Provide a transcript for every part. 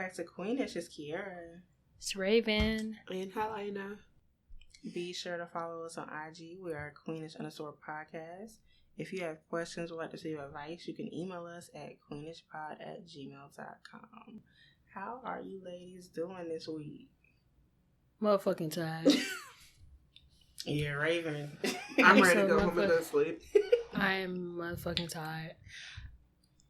back to Queenish. It's Kiara. It's Raven. And Helena. Be sure to follow us on IG. We are Queenish_podcast. If you have questions or like to receive advice, you can email us at queenishpod@gmail.com. How are you ladies doing this week? Motherfucking tired. Yeah, Raven. I'm ready to go home and go to sleep. I am motherfucking tired.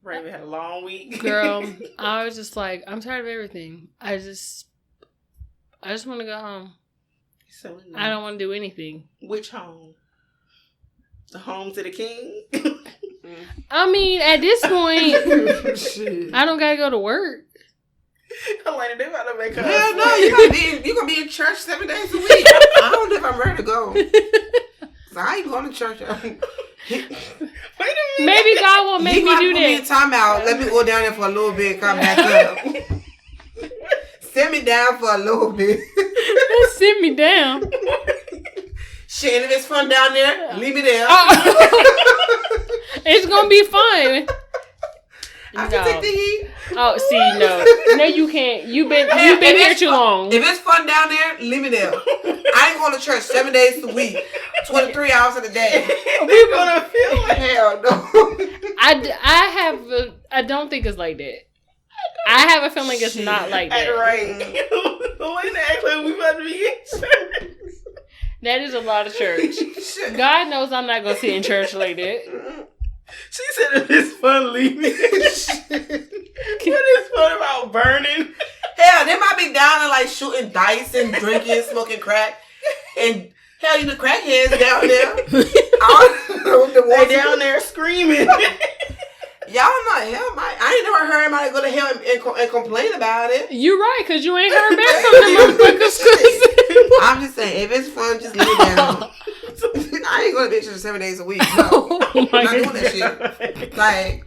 Raven had a long week. Girl, I was just like, I'm tired of everything. I just want to go home. So I don't want to do anything. Which home? The home to the king? I mean, at this point, I don't gotta go to work. I'm like, they about to make her. Hell no, you gonna be in church 7 days a week. I don't know if I'm ready to go. So I ain't going to church. Wait a minute. Maybe God will make me do that. Time out. Let me go down there for a little bit. Come back up. Send me down for a little bit. Sit me down. Shit, and if it's fun down there, leave me there. It's gonna be fun. I can take the heat. Oh, see, no, you can't. You've been here too long. If it's fun down there, leave me there. I ain't going to church 7 days a week, 23 hours in a day. We're gonna feel like hell no. I don't think it's like that. I have a feeling it's not like that. Right. The way they act like we about to be in church. That is a lot of church. God knows I'm not gonna sit in church like that. She said if it's fun, leave me. What is fun about burning? Hell, they might be down there like shooting dice and drinking, smoking crack. And hell, you the crackheads down there. I don't know what they down there screaming. Y'all not hell. I ain't never heard anybody go to hell and complain about it. You right, because you ain't heard back from the motherfuckers. I'm just saying, if it's fun, just leave it down. I ain't going to church 7 days a week. No. I'm not doing that shit. Like,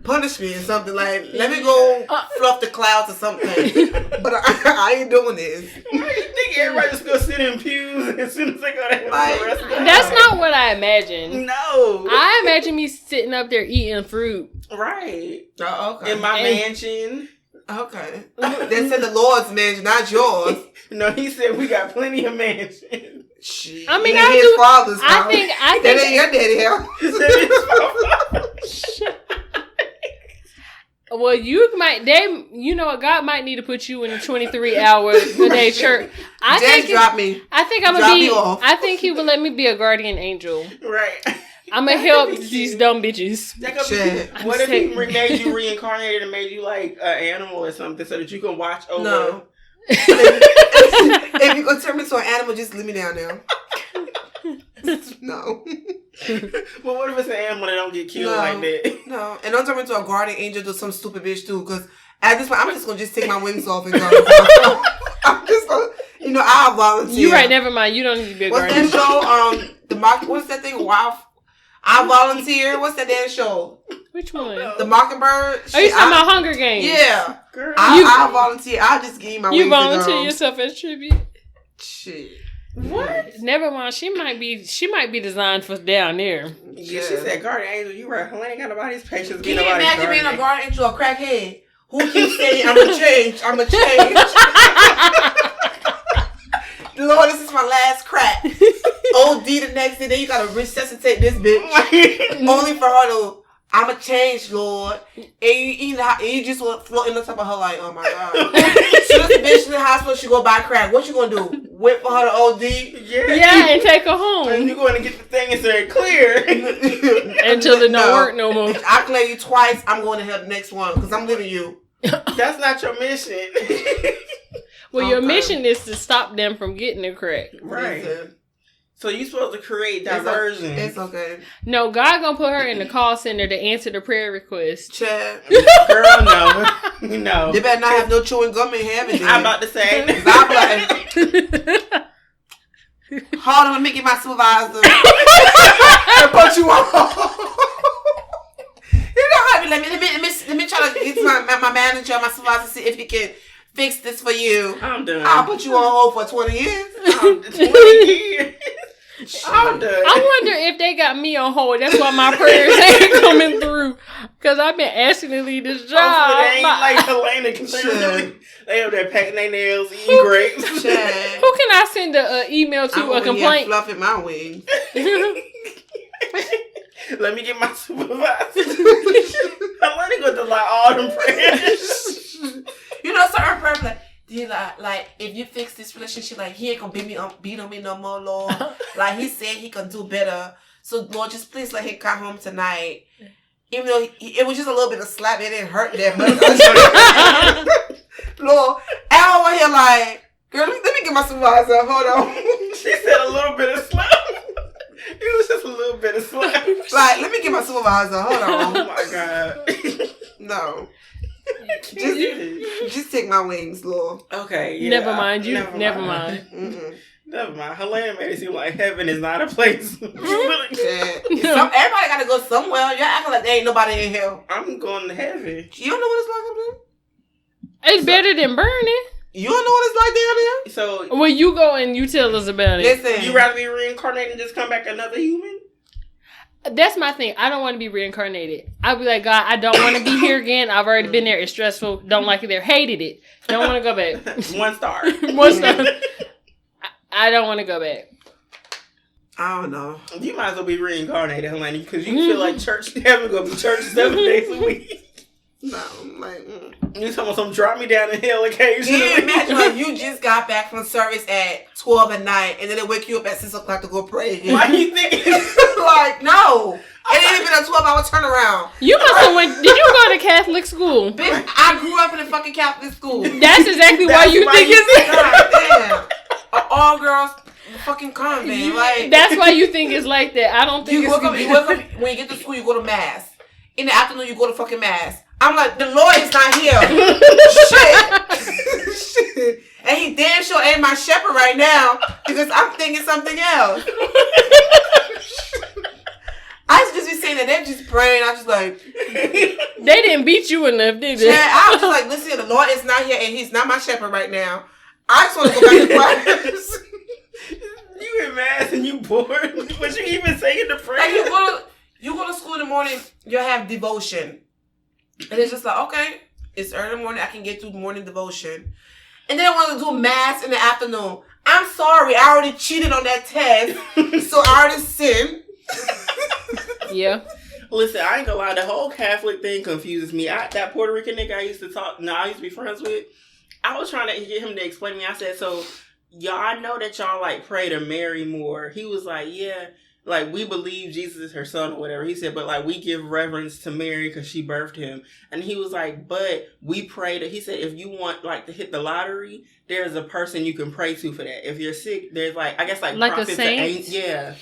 punish me or something. Like, let me go fluff the clouds or something. But I ain't doing this. Why do you think everybody just go sit in pews as soon as they go to hell? That's not what I imagine. No. I imagine me sitting up there eating fruit. Right. Oh, okay. In my mansion. Okay. They said the Lord's mansion, not yours. No, he said we got plenty of mansions. Shit. I mean, his father's house. I think that ain't your daddy house. Well, you know what? God might need to put you in a 23-hour a day church. Drop me. I think I'm gonna be. I think He would let me be a guardian angel. Right. I'm gonna help these dumb bitches. What if He made you reincarnated and made you like an animal or something so that you can watch over? No. If you gonna turn me to an animal, just leave me down there. No. Well, what if it's an animal that don't get killed like that? No. And don't turn me into a guardian angel to some stupid bitch too, because at this point, I'm just gonna take my wings off and go. I'm just gonna, I'll volunteer. You right, never mind. You don't need to be a guardian. What's that show? What's that thing? Wow. I volunteer. What's that damn show? Which one? The Mockingbird. Are you talking about Hunger Games? Yeah. Girl. I volunteer. I'll just give you my wings. You volunteer yourself as tribute? Shit. What? Never mind. She might be designed for down there. Yeah, she said guardian angel. You right. Helena ain't got nobody's patience. Can you imagine being a guardian angel or a crackhead who keeps saying, "I'm gonna change. I'm gonna change." Lord, this is my last crack. OD the next day, then you gotta resuscitate this bitch. Only for her to, I'm a change, Lord. And you just floating on top of her like, oh my God. She was the bitch in the hospital, she go buy crack. What you gonna do? Wait for her to OD? Yeah, and take her home. And you going to get the thing and say clear. Until it don't work no more. If I clear you twice, I'm going to help the next one, because I'm leaving you. That's not your mission. Well, your mission is to stop them from getting the crack. Right. So you supposed to create diversion. It's okay. No, God gonna put her in the call center to answer the prayer request. Chad. Girl, no. No. They better not have no chewing gum in heaven. I'm about to say. I'm like, hold on, let me get my supervisor. And put you on. You know how let me try to get my manager, my supervisor, see if he can fix this for you. I'm done. I'll put you on hold for 20 years. 20 years. I'm done. I wonder if they got me on hold. That's why my prayers ain't coming through. Because I've been asking to leave this job. Hopefully they ain't like Helena. Because they up there packing their nails, eating grapes. Who can I send an email to, a complaint? I'm fluffing my wings. Let me get my supervisor. Helena going to like all them prayers. You know, certain prayers like, like if you fix this relationship, like he ain't gonna beat on me no more, Lord. Like he said he can do better. So Lord, just please let him come home tonight. Even though it was just a little bit of slap, it didn't hurt that much. Lord, and I'm over here like, girl, let me get my supervisor. Hold on. She said a little bit of slap. It was just a little bit of slap. Like, let me get my supervisor. Hold on. Oh my God. No. Just take my wings, Lord. Okay. Yeah, Never mind. Never mind. Never mind. Helena made it seem like heaven is not a place. Everybody gotta go somewhere. You're acting like there ain't nobody in here. I'm going to heaven. You don't know what it's like up there? It's better than burning. You don't know what it's like down there? So Well, you go and you tell us about it. Listen. you rather be reincarnated and just come back another human? That's my thing. I don't want to be reincarnated. I'll be like, God, I don't want to be here again. I've already been there. It's stressful. Don't like it there. Hated it. Don't want to go back. 1 star. 1 star. I don't want to go back. I don't know. You might as well be reincarnated, Helena, because you feel like church. Heaven gonna be church 7 days a week. No, I'm like, You talking about some drop me down in hell occasionally? Can you imagine like you just got back from service at 12 at night and then they wake you up at 6 o'clock to go pray again? Why you thinking? Like, no. It ain't even a 12-hour turnaround. You must have went. Did you go to Catholic school? Bitch, I grew up in a fucking Catholic school. That's exactly why you think it's. God damn. An all-girls fucking convent. Like, That's why you think it's like that. I don't think you it's. wake up, when you get to school, you go to mass. In the afternoon, you go to fucking mass. I'm like, the Lord is not here. Shit. And he damn sure ain't my shepherd right now because I'm thinking something else. I used to just be saying that they're just praying. I was just like, They didn't beat you enough, did they? yeah, I was just like, listen, the Lord is not here and he's not my shepherd right now. I just want to go back to class. You in mass and you bored, but you even saying the prayer. Like you go to school in the morning, you'll have devotion. And it's just like, okay, it's early in the morning, I can get through the morning devotion. And then I want to do mass in the afternoon. I'm sorry, I already cheated on that test, so I already sinned. Yeah. Listen, I ain't gonna lie, the whole Catholic thing confuses me. That Puerto Rican nigga I used to be friends with, I was trying to get him to explain to me. I said, so y'all, I know that y'all like pray to Mary more. He was like, yeah. Like, we believe Jesus is her son or whatever. He said, but, like, we give reverence to Mary because she birthed him. And he was like, but we pray to... He said, if you want, like, to hit the lottery, there's a person you can pray to for that. If you're sick, there's, like, I guess, like prophets a saint? Yeah.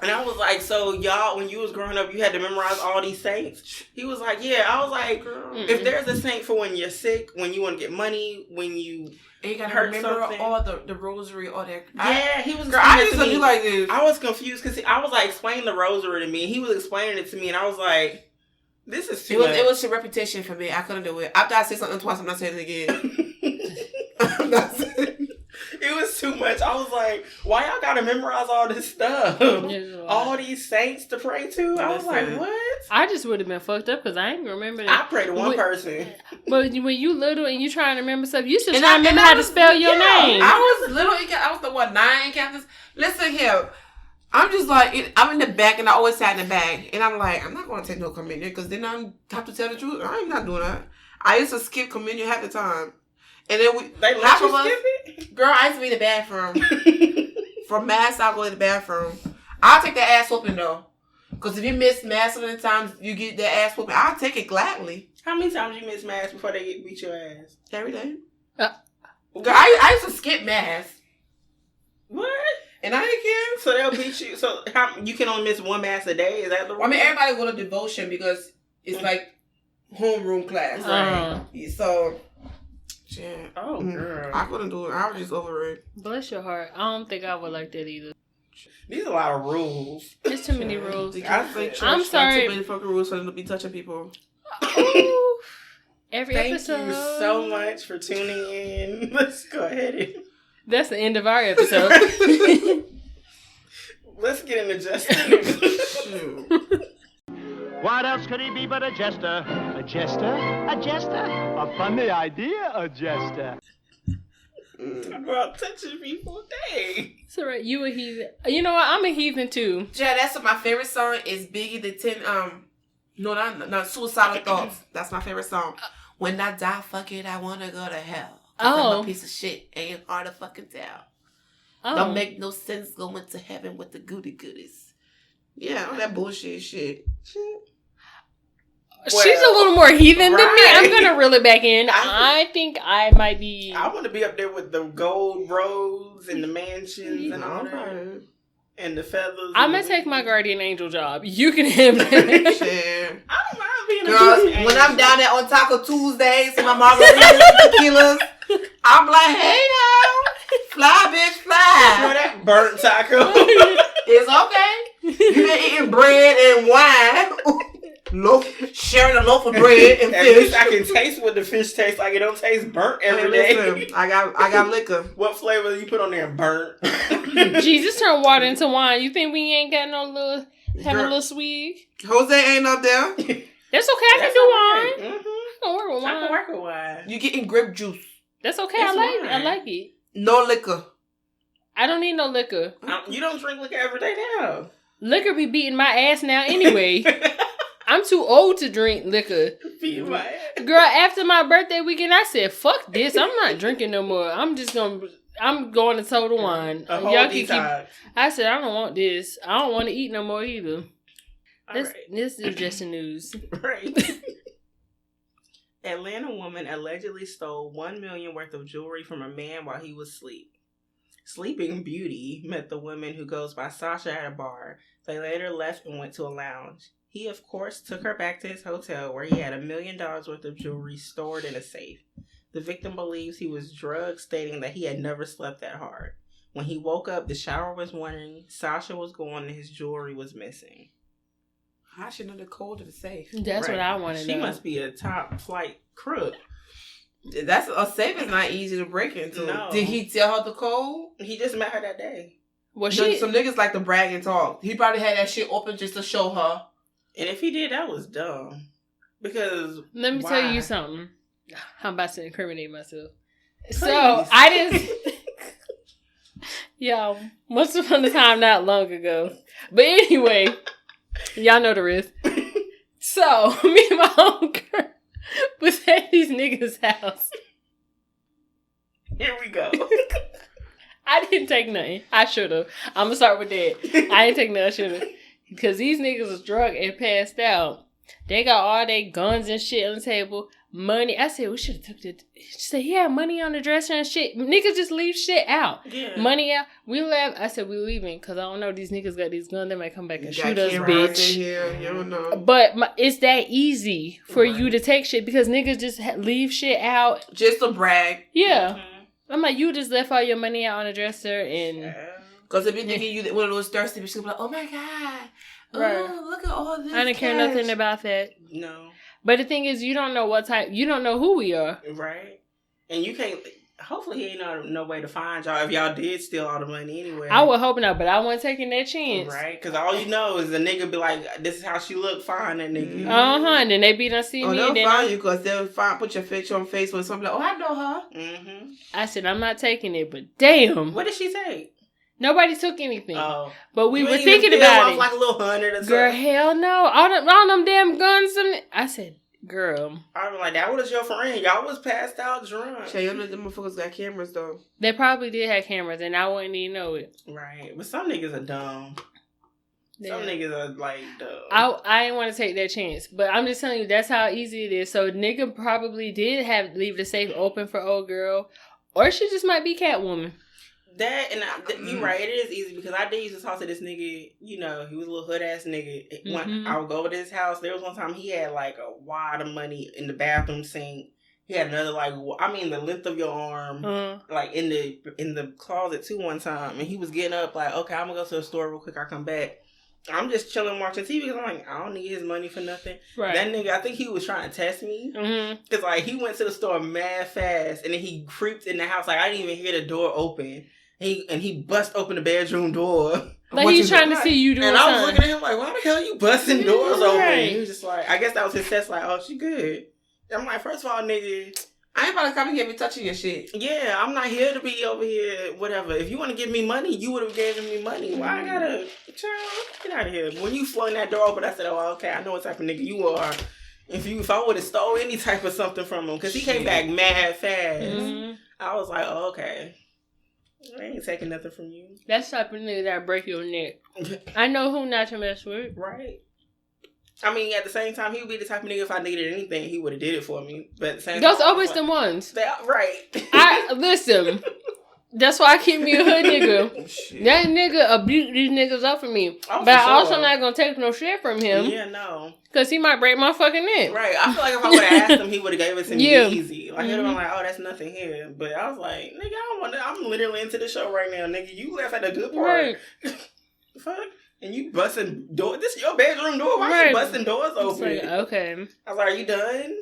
And I was like, so, y'all, when you was growing up, you had to memorize all these saints? He was like, yeah. I was like, if there's a saint for when you're sick, when you want to get money, when you... And you gotta remember all the rosary, all that. Yeah, he was. Girl, I used to do like this. I was confused because I was like explaining the rosary to me. He was explaining it to me, and I was like, "This is too much." It was a repetition for me. I couldn't do it. After I say something twice, I'm not saying it again. I'm not saying. It was too much. I was like, "Why y'all gotta memorize all this stuff? All these saints to pray to?" I was like, "What?" I just would have been fucked up because I ain't remember that. I prayed to one person. But when you little and you trying to remember stuff, you should try to remember how to spell your name. I was little. I was the 9 Catholics. Listen here. I'm just like, I'm in the back and I always sat in the back. And I'm like, I'm not going to take no communion because then I have to tell the truth. I'm not doing that. I used to skip communion half the time. And then they let you skip it? Girl, I used to be in the bathroom. For mass, I'll go to the bathroom. I'll take that ass whooping though. Because if you miss mass so many times, you get that ass whooping. I'll take it gladly. How many times you miss mass before they beat your ass? Every day. Girl, I used to skip mass. What? And I didn't care. So they'll beat you. So you can only miss one mass a day? Is that the rule? I mean, everybody go to devotion because it's like homeroom class, right? So, yeah. Oh, girl. I couldn't do it. I was just over it. Bless your heart. I don't think I would like that either. These are a lot of rules. There's too many rules. I'm sorry. Too many fucking rules for them to be touching people. Every Thank episode. you so much for tuning in. Let's go ahead and... That's the end of our episode. Let's get into Justin. What else could he be but a jester? A jester? A jester? A funny idea, a jester. About touching people, dang. It's all right. You a heathen. You know what? I'm a heathen too. Yeah, that's what my favorite song is. Biggie the 10. No, not Suicidal Thoughts. That's my favorite song. When I die, fuck it, I wanna go to hell. I'm a piece of shit. Ain't hard to fucking tell. Don't make no sense going to heaven with the goodies. Yeah, all that bullshit shit. She's a little more heathen than me. Right. I'm gonna reel it back in. I think I might be. I want to be up there with the gold roads and the mansions and all that. And the feathers. I'm gonna take my guardian angel job. You can have that. Shit. I don't mind being Girls, a guardian when I'm down there on Taco Tuesdays and my margaritas and tequilas, I'm like, hey now, fly bitch, fly. You know that burnt taco? It's okay. You been eating bread and wine. Sharing a loaf of bread and At fish. least I can taste what the fish tastes like. It don't taste burnt every day. Listen, I got liquor. What flavor you put on there? Burnt. Jesus turned water into wine. You think we ain't got no little having a little swig? Jose ain't up there. That's okay. I can do wine. Mm-hmm. I can work with wine. I can work with wine. You getting grape juice. That's okay. That's I like it. wine. I like it. No liquor. I don't need no liquor. You don't drink liquor every day now. Liquor be beating my ass now anyway. I'm too old to drink liquor. Beat my ass. Girl, after my birthday weekend, I said, fuck this. I'm not drinking no more. I'm going to Total Wine. A whole Y'all can detox. I said, I don't want this. I don't want to eat no more either. All This is just the news. Right. Atlanta woman allegedly stole $1 million worth of jewelry from a man while he was asleep. Sleeping Beauty met the woman who goes by Sasha at a bar. They later left and went to a lounge. He, of course, took her back to his hotel where he had $1 million worth of jewelry stored in a safe. The victim believes he was drugged, stating that he had never slept that hard. When he woke up, the shower was running, Sasha was gone, and his jewelry was missing. I should know the code of the safe. That's Right. what I want to know. She must be a top flight crook. That's a safe is not easy to break into. No. Did he tell her the code? He just met her that day. Well, Some niggas like to brag and talk. He probably had that shit open just to show her. And if he did, that was dumb. Because let me why? tell you something. I'm about to incriminate myself. Please. So, I didn't... Yo, once upon a time not long ago. But anyway, y'all know the rest. So, me and my homegirl was at these niggas' house. Here we go. I didn't take nothing. I should have. I'm going to start with that. I didn't take nothing. I should have. Because these niggas was drunk and passed out. They got all their guns and shit on the table. Money. I said, we should have took it. She said, yeah, money on the dresser and shit. Niggas just leave shit out. Yeah. Money out. We left. I said, we leaving. Because I don't know. These niggas got these guns. They might come back and You shoot got us, cameras in bitch. here. You don't know. But it's that easy for Right. you to take shit. Because niggas just leave shit out. Just to brag. Yeah. Mhm. I'm like, you just left all your money out on the dresser and... Because if you thinking you one of those thirsty bitches, be like, oh my God. Right. Oh, look at all this. I didn't care cash. nothing about that. No. But the thing is, you don't know you don't know who we are. Right. And you can't. Hopefully, he ain't no way to find y'all if y'all did steal all the money anyway. I would hope not, but I wasn't taking that chance. Right? Because all you know is the nigga be like, this is how she look, fine, that nigga. And then they be done see Oh, me. they'll And then find you because they'll put your picture on Facebook and something like, oh, I know her. Mm-hmm. I said, I'm not taking it, but damn. What did she say? Nobody took anything. Oh. But we You were ain't even thinking feel about off it. like a little 100 or something. Girl, hell no. All them damn guns. I said, girl. I was like, that was your friend. Y'all was passed out drunk. Shay, you know them motherfuckers got cameras though. They probably did have cameras, and I wouldn't even know it. Right. But some niggas are dumb. Some Yeah. niggas are like dumb. I didn't want to take that chance, but I'm just telling you that's how easy it is. So nigga probably did leave the safe open for old girl, or she just might be Catwoman. That and you right, it is easy because I did used to talk to this nigga. You know, he was a little hood ass nigga. When I would go over to his house, there was one time he had like a wad of money in the bathroom sink. He had another the length of your arm, like in the closet too. One time, and he was getting up like, okay, I'm gonna go to the store real quick. I come back. I'm just chilling watching TV because I'm like, I don't need his money for nothing. Right. That nigga, I think he was trying to test me. Because, like, he went to the store mad fast and then he creeped in the house. Like, I didn't even hear the door open. And he bust open the bedroom door. Like he's trying to see you doing something. And I was something. looking at him like, why the hell you busting doors open? Right. He was just like, I guess that was his test. Like, oh, she good. I'm like, first of all, nigga, I ain't about to come and get me touching your shit. yeah, I'm not here to be over here, whatever. If you want to give me money, you would have given me money. Why I gotta, child, get out of here. When you flung that door open, I said, oh, okay, I know what type of nigga you are. If I would have stole any type of something from him, because he came back mad fast, I was like, oh, okay. I ain't taking nothing from you. That's the type of nigga that break your neck. I know who not to mess with. Right. I mean, at the same time, he would be the type of nigga if I needed anything, he would have did it for me. But at the same Those time, always the ones. Right. Listen. That's why I keep me a hood nigga. Shit. That nigga abuse these niggas up for me. Oh, but I for also sure. not gonna take no shit from him. Yeah, no. Cause he might break my fucking neck. Right. I feel like if I would have asked him, he would have gave it to me Yeah. easy. Like, he'd have been like, oh, that's nothing here. But I was like, nigga, I don't want to. I'm literally into the show right now, nigga. You left at the good part. Right. Fuck. And you busting doors. This is your bedroom door. Why Right. you busting doors It's open? like, okay. I was like, are you done?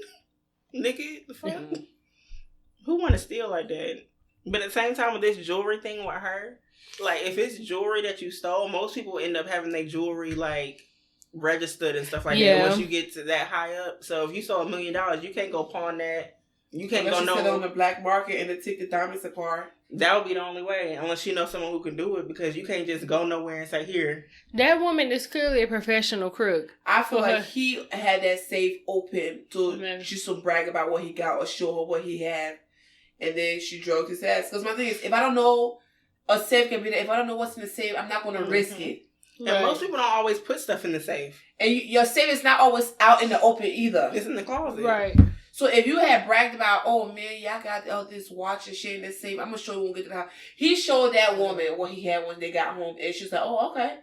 Nigga, the fuck? Who want to steal like that? But at the same time with this jewelry thing with her, like, if it's jewelry that you stole, most people end up having their jewelry, like, registered and stuff like that once you get to that high up. So if you stole $1 million, you can't go pawn that. You can't Unless go you sit on the black market and then take the diamonds apart. That would be the only way, unless you know someone who can do it, because you can't just go nowhere and say, here. That woman is clearly a professional crook. I feel For like her. he had that safe open to Man. just to brag about what he got or show her what he had. And then she drove his ass. Because my thing is, if I don't know a safe can be there, if I don't know what's in the safe, I'm not going to risk it. And most people don't always put stuff in the safe. And your safe is not always out in the open either. It's in the closet. Right. So if you had bragged about, oh man, yeah, I got all this watch and shit in the safe, I'm going to show you when we get to the house. He showed that woman what he had when they got home. And she's like, oh, okay.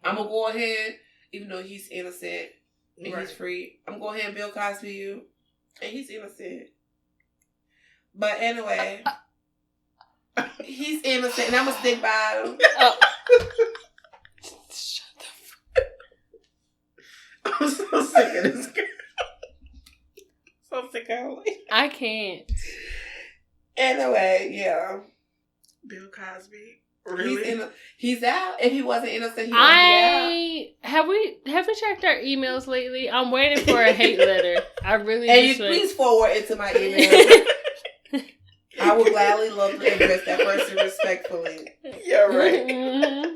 I'm going to go ahead, even though he's innocent and he's free, I'm going to go ahead and Bill Cosby you. And he's innocent. But anyway, he's innocent and I'm going to stick by him. Shut the I'm so sick of this girl. So sick of her. I can't. Anyway, yeah. Bill Cosby. Really? He's out. If he wasn't innocent, he would be out. Have we checked our emails lately? I'm waiting for a hate letter. I really And you just please forward it to my email. I would gladly love to address that person respectfully. You're right. Mm-hmm.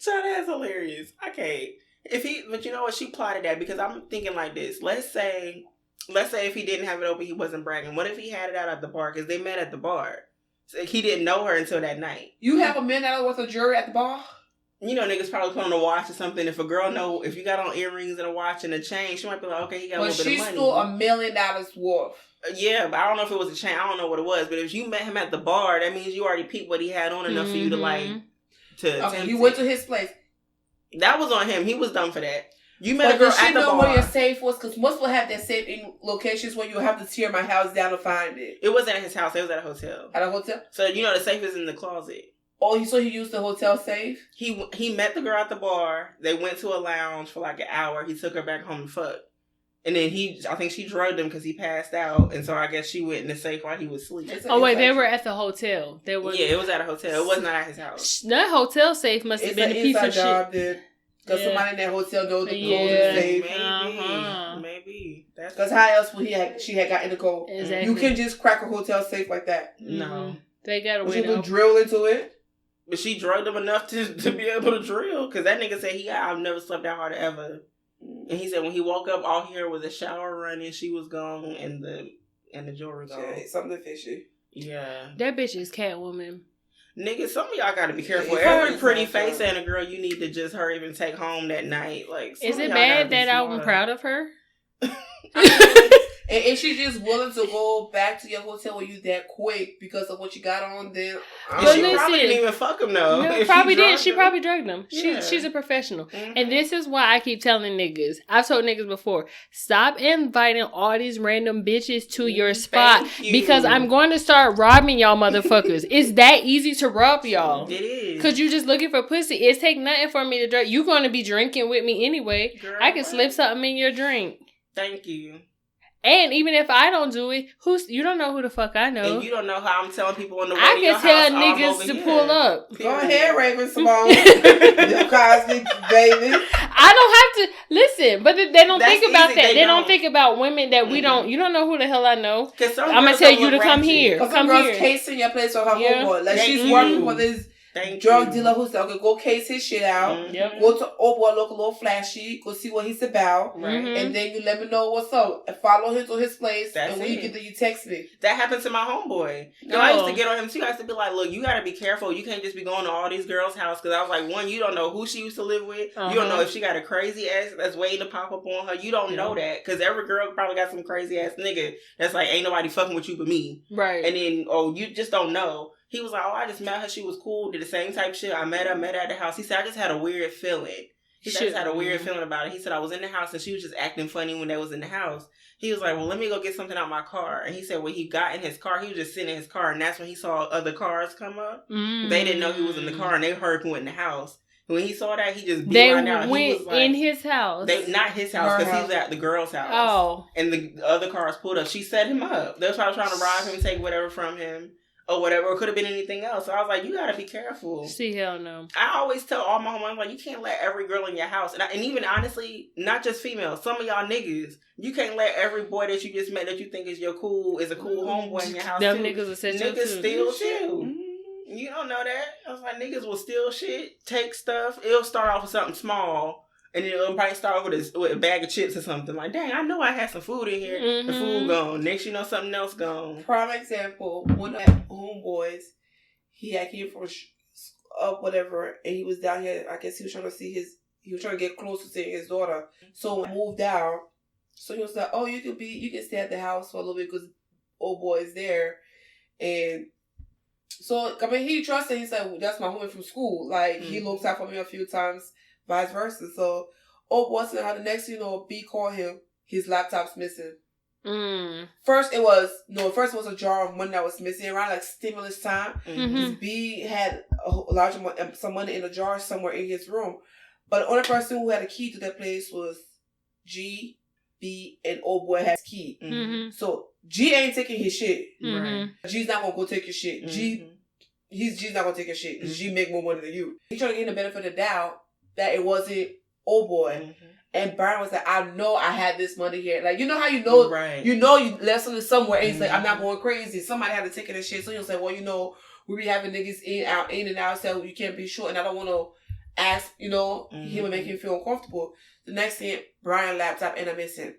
So that's hilarious. Okay. But you know what? She plotted that because I'm thinking like this. Let's say if he didn't have it open, he wasn't bragging. What if he had it out at the bar? Because they met at the bar. So he didn't know her until that night. You have a man out with a jury at the bar? You know, niggas probably put on a watch or something. If a girl know, if you got on earrings and a watch and a chain, she might be like, okay, he got a little bit of money. But she stole $1 million worth. Yeah, but I don't know if it was a chain. I don't know what it was. But if you met him at the bar, that means you already peeped what he had on enough for you to like. Okay, he went to his place. That was on him. He was dumb for that. You met a girl at the bar. But did she know where your safe was? Because most people have their safe in locations where you have to tear my house down to find it. It wasn't at his house. It was at a hotel. At a hotel? So, you know, the safe is in the closet. Oh, so he used the hotel safe? He met the girl at the bar. They went to a lounge for like an hour. He took her back home and fucked. And then I think she drugged him because he passed out. And so I guess she went in the safe while he was asleep. Oh, wait, they were at the hotel. Yeah, it was at a hotel. It was not at his house. That hotel safe must have been a piece of shit. Because somebody in that hotel knows the code of the safe. Maybe. Because how else would she had got in the code? Exactly. You can just crack a hotel safe like that. No. They got to She would drill into it. But she drugged him enough to be able to drill. Because that nigga said I've never slept that hard ever. And he said when he woke up, all he heard was a shower running. She was gone and the jewelry gone. Yeah, something fishy. Yeah. That bitch is Catwoman. Nigga, some of y'all gotta be careful. Every pretty face and a girl you need to just hurry up and take home that night. Like, is it bad that I'm proud of her? And if she's just willing to go back to your hotel when you that quick because of what you got on, then she probably didn't even fuck him though. No, probably did. She probably drugged him. Yeah. She's a professional. Mm-hmm. And this is why I keep telling niggas. I've told niggas before, stop inviting all these random bitches to your spot because I'm going to start robbing y'all motherfuckers. It's that easy to rob y'all. It is. Because you just looking for pussy. It take nothing for me to drink. You going to be drinking with me anyway. Girl, I can slip something in your drink. Thank you. And even if I don't do it, you don't know who the fuck I know. And you don't know how I'm telling people in the way I to your can tell house, niggas to pull up. Go ahead, Raven Simone. Bill Cosby, baby. I don't have to listen, but they don't That's think about easy, that. they They don't don't. think about women that we don't. You don't know who the hell I know. Because I'm gonna tell you to come here. Because some Come girls here. casing your place for her Yeah. homeboy. Like, Thank she's you. working for this Thank drug you. dealer who said, okay, go case his shit out. Mhm. Yep. Go to old boy, look a little flashy. Go see what he's about. Right. Mhm. And then you let me know what's up. And follow him to his place. That's and when you it. get there, you text me. That happened to my homeboy. I used Oh. to get on him too. I used to be like, look, you gotta be careful. You can't just be going to all these girls' house. Because I was like, one, you don't know who she used to live with. You don't know if she got a crazy ass that's waiting to pop up on her. You don't know that. Because every girl probably got some crazy ass nigga that's like, ain't nobody fucking with you but me. Right. And then, you just don't know. He was like, I just met her. She was cool. Did the same type shit. I met her at the house. He said, I just had a weird feeling. He said, I just had a weird feeling about it. He said, I was in the house and she was just acting funny when they was in the house. He was like, well, let me go get something out my car. And he said, when he got in his car, he was just sitting in his car. And that's when he saw other cars come up. They didn't know he was in the car and they heard him in the house. When he saw that, he just beat They right out. He went was like, in his house. not his house, because he was at the girl's house. Oh. And the other cars pulled up. She set him up. They was probably trying to rob him, take whatever from him. Or whatever, or it could have been anything else. So I was like, you gotta be careful. See, hell no. I always tell all my homies, like, you can't let every girl in your house, and even honestly, not just females, some of y'all niggas, you can't let every boy that you just met that you think is a cool homeboy in your house. Them too. niggas will set you Niggas too. steal too. You don't know that. I was like, niggas will steal shit, take stuff. It'll start off with something small. And then it'll probably start with a bag of chips or something. Like, dang, I know I had some food in here. The food gone. Next you know, something else gone. Prime example, one of my homeboys, he had came from up whatever, and he was down here. I guess he was trying to get close to seeing his daughter. So when I moved down, so he was like, oh, you can stay at the house for a little bit because old boy is there. And so, I mean, he trusted, he's like, well, that's my homie from school. Like, he looks out for me a few times, vice versa. So, old boy said how the next thing you know, B called him, his laptop's missing. First it was a jar of money that was missing around like stimulus time. This B had a large amount, some money in a jar somewhere in his room, but the only person who had a key to that place was G, B, and old boy had his key. So G ain't taking his shit. Right. G's not gonna go take your shit. G's not gonna take your shit because G make more money than you. He trying to get the benefit of the doubt that it wasn't old boy. And Brian was like, I know I had this money here. Like, you know how you know, you left something somewhere, and he's like, I'm not going crazy. Somebody had to take it and shit. So he'll say, well, you know, we be having niggas in and out, so you can't be sure, and I don't want to ask, you know, he would make him feel uncomfortable. The next thing, Brian laptop and I'm missing.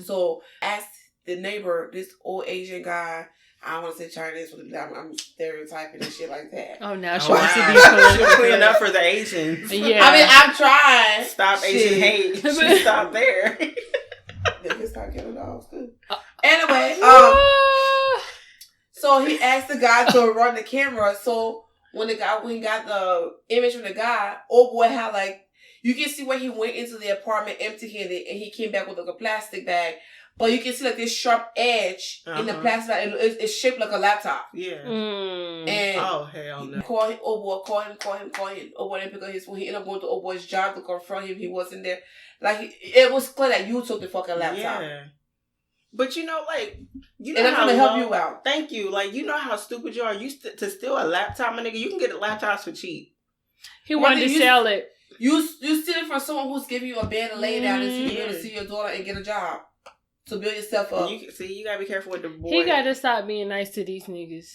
So asked the neighbor, this old Asian guy. I don't want to say Chinese, but I'm stereotyping and shit like that. Oh, now she wants to be She's clean up for the Asians. Yeah. I mean, I'm trying. Stop Asian hate. She stopped there. They can start killing dogs too. Anyway, so he asked the guy to run the camera. So when he got the image from the guy, old boy had like, you can see where he went into the apartment empty-handed and he came back with like a plastic bag. But you can see like this sharp edge in the plastic bag. It's shaped like a laptop. Yeah. And oh, hell no. Call him. Old boy didn't pick up his phone. He ended up going to old boy's job to confront him. He wasn't there. Like, it was clear that you took the fucking laptop. Yeah. But you know, like, you know, and I'm how gonna help you out. Thank you. Like, you know how stupid you are. To steal a laptop, my nigga. You can get laptops for cheap. He wanted to sell it. You steal it from someone who's giving you a bed to lay down and so you're able to see your daughter and get a job to build yourself up. You gotta be careful with the boy. He gotta stop being nice to these niggas.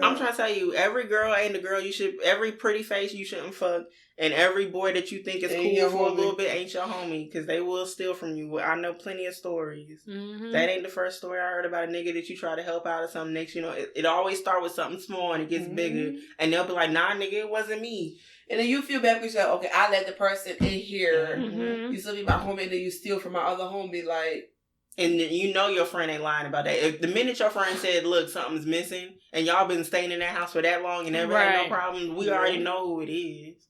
I'm trying to tell you, every girl ain't the girl you should. Every pretty face you shouldn't fuck, and every boy that you think is cool for a little bit ain't your homie, because they will steal from you. I know plenty of stories. That ain't the first story I heard about a nigga that you try to help out or something. Next, you know, it always start with something small and it gets bigger, and they'll be like, "Nah, nigga, it wasn't me." And then you feel bad because you're like, okay, I let the person in here. You still be my homie, and then you steal from my other homie, like. And you know your friend ain't lying about that. If the minute your friend said, look, something's missing, and y'all been staying in that house for that long and never had no problems, we already know who it is.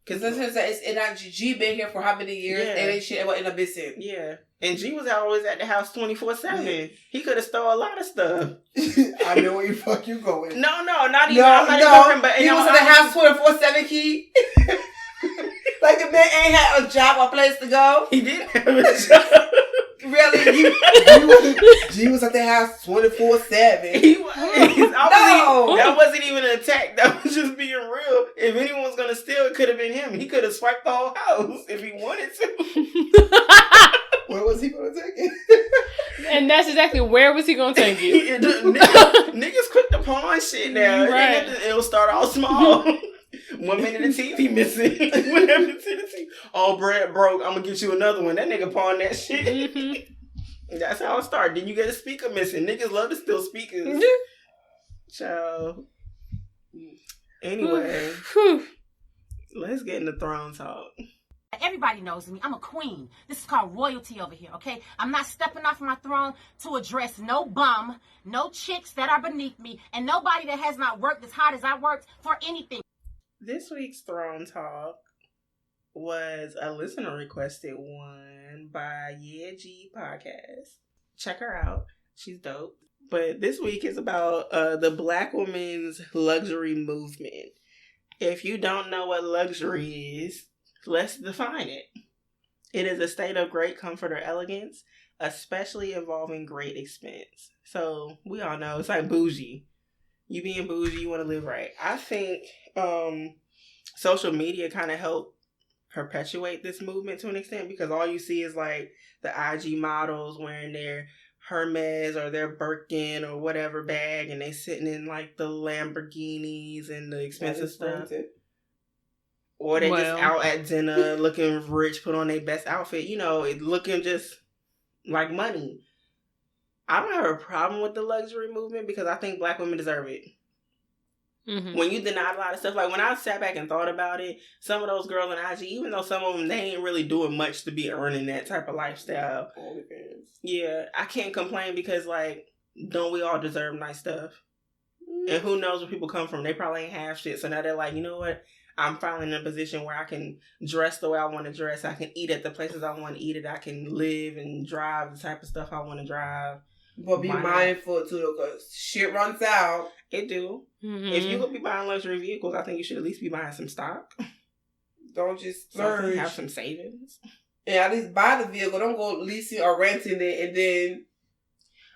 Because it's G been here for how many years, and ain't shit ever end up missing. Yeah. And G was always at the house 24/7. He could have stole a lot of stuff. I know where you going. No, not even. I'm not even but he was in the house 24/7 key. Like the man ain't had a job or place to go. He didn't have a job. Really? G was at the house 24/7. He was. No! That wasn't even an attack. That was just being real. If anyone was going to steal, it could have been him. He could have swiped the whole house if he wanted to. Where was he going to take it? And that's exactly where was he going to take it? Niggas quick to pawn shit now. Right. It'll start all small. 1 minute of TV missing. What happened to the TV? Oh, bread broke. I'm going to get you another one. That nigga pawned that shit. Mm-hmm. That's how it started. Then you get a speaker missing. Niggas love to steal speakers. Child. Anyway. Let's get into throne talk. Everybody knows me. I'm a queen. This is called royalty over here, okay? I'm not stepping off my throne to address no bum, no chicks that are beneath me, and nobody that has not worked as hard as I worked for anything. This week's throne talk was a listener requested one by Yeah G Podcast. Check her out. She's dope. But this week is about the Black woman's luxury movement. If you don't know what luxury is, let's define it. It is a state of great comfort or elegance, especially involving great expense. So we all know it's like bougie. You being bougie, you want to live right. I think social media kind of helped perpetuate this movement to an extent, because all you see is like the IG models wearing their Hermes or their Birkin or whatever bag, and they sitting in like the Lamborghinis and the expensive stuff. Or they just out at dinner looking rich, put on their best outfit, you know, it looking just like money. I don't have a problem with the luxury movement because I think Black women deserve it. Mm-hmm. When you deny a lot of stuff, like when I sat back and thought about it, some of those girls on IG, even though some of them, they ain't really doing much to be earning that type of lifestyle. Yeah, I can't complain because, like, don't we all deserve nice stuff? Mm-hmm. And who knows where people come from? They probably ain't have shit. So now they're like, you know what? I'm finally in a position where I can dress the way I want to dress. I can eat at the places I want to eat at. I can live and drive the type of stuff I want to drive. But be mindful too, though, because shit runs out. It do. Mm-hmm. If you could be buying luxury vehicles, I think you should at least be buying some stock. Don't just splurge. Have some savings. Yeah, at least buy the vehicle. Don't go leasing or renting it and then...